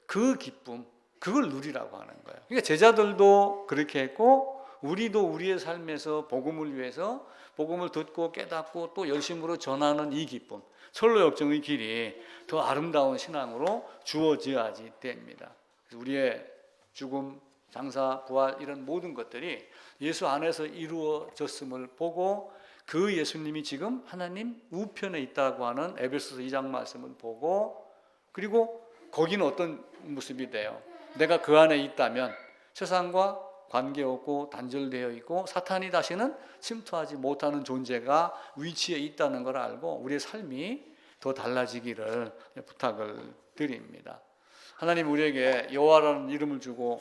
그 기쁨, 그걸 누리라고 하는 거예요. 그러니까 제자들도 그렇게 했고 우리도 우리의 삶에서 복음을 위해서 복음을 듣고 깨닫고 또 열심으로 전하는 이 기쁨, 철로 역정의 길이 더 아름다운 신앙으로 주어져야지 됩니다. 그래서 우리의 죽음, 장사, 부활 이런 모든 것들이 예수 안에서 이루어졌음을 보고 그 예수님이 지금 하나님 우편에 있다고 하는 에베소서 2장 말씀을 보고, 그리고 거기는 어떤 모습이 돼요? 내가 그 안에 있다면 세상과 관계없고 단절되어 있고 사탄이 다시는 침투하지 못하는 존재가 위치에 있다는 걸 알고 우리의 삶이 더 달라지기를 부탁을 드립니다. 하나님 우리에게 여호와라는 이름을 주고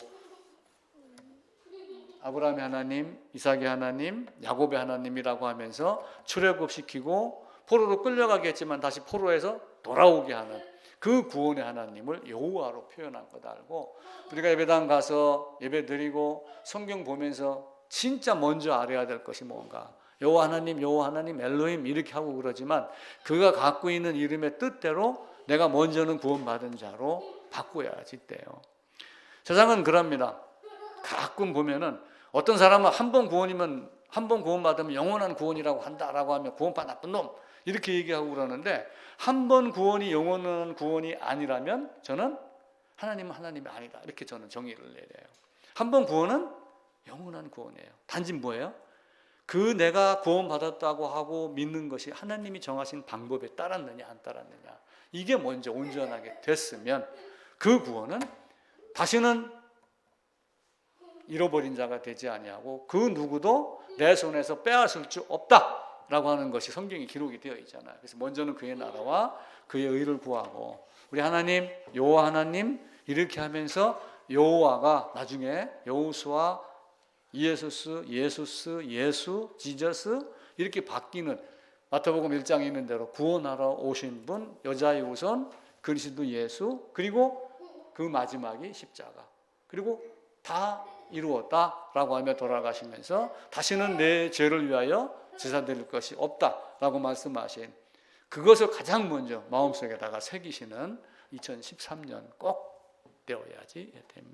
아브라함의 하나님, 이삭의 하나님, 야곱의 하나님이라고 하면서 출애굽시키고 포로로 끌려가게 했지만 다시 포로에서 돌아오게 하는 그 구원의 하나님을 여호와로 표현한 것 알고, 우리가 예배당 가서 예배 드리고 성경 보면서 진짜 먼저 알아야 될 것이 뭔가, 여호와 하나님 엘로힘 이렇게 하고 그러지만 그가 갖고 있는 이름의 뜻대로 내가 먼저는 구원받은 자로 바꿔야지 돼요. 세상은 그럽니다. 가끔 보면은 어떤 사람은 한 번 구원이면, 한 번 구원받으면 영원한 구원이라고 한다라고 하면 구원받은 나쁜 놈 이렇게 얘기하고 그러는데, 한 번 구원이 영원한 구원이 아니라면 저는 하나님은 하나님이 아니다 이렇게 저는 정의를 내려요. 한 번 구원은 영원한 구원이에요. 단지 뭐예요? 그 내가 구원받았다고 하고 믿는 것이 하나님이 정하신 방법에 따랐느냐 안 따랐느냐, 이게 먼저 온전하게 됐으면 그 구원은 다시는 잃어버린 자가 되지 아니하고 그 누구도 내 손에서 빼앗을 수 없다라고 하는 것이 성경에 기록이 되어 있잖아요. 그래서 먼저는 그의 나라와 그의 의를 구하고, 우리 하나님 여호와 하나님 이렇게 하면서 여호와가 나중에 여호수아, 예수스, 예수, 지저스 이렇게 바뀌는, 마태복음 1장에 있는 대로 구원하러 오신 분, 여자의 우선 그리스도 예수, 그리고 그 마지막이 십자가, 그리고 다 이루었다라고 하며 돌아가시면서 다시는 내 죄를 위하여 제사 드릴 것이 없다라고 말씀하신 그것을 가장 먼저 마음속에다가 새기시는 2013년 꼭 되어야지 됩니다.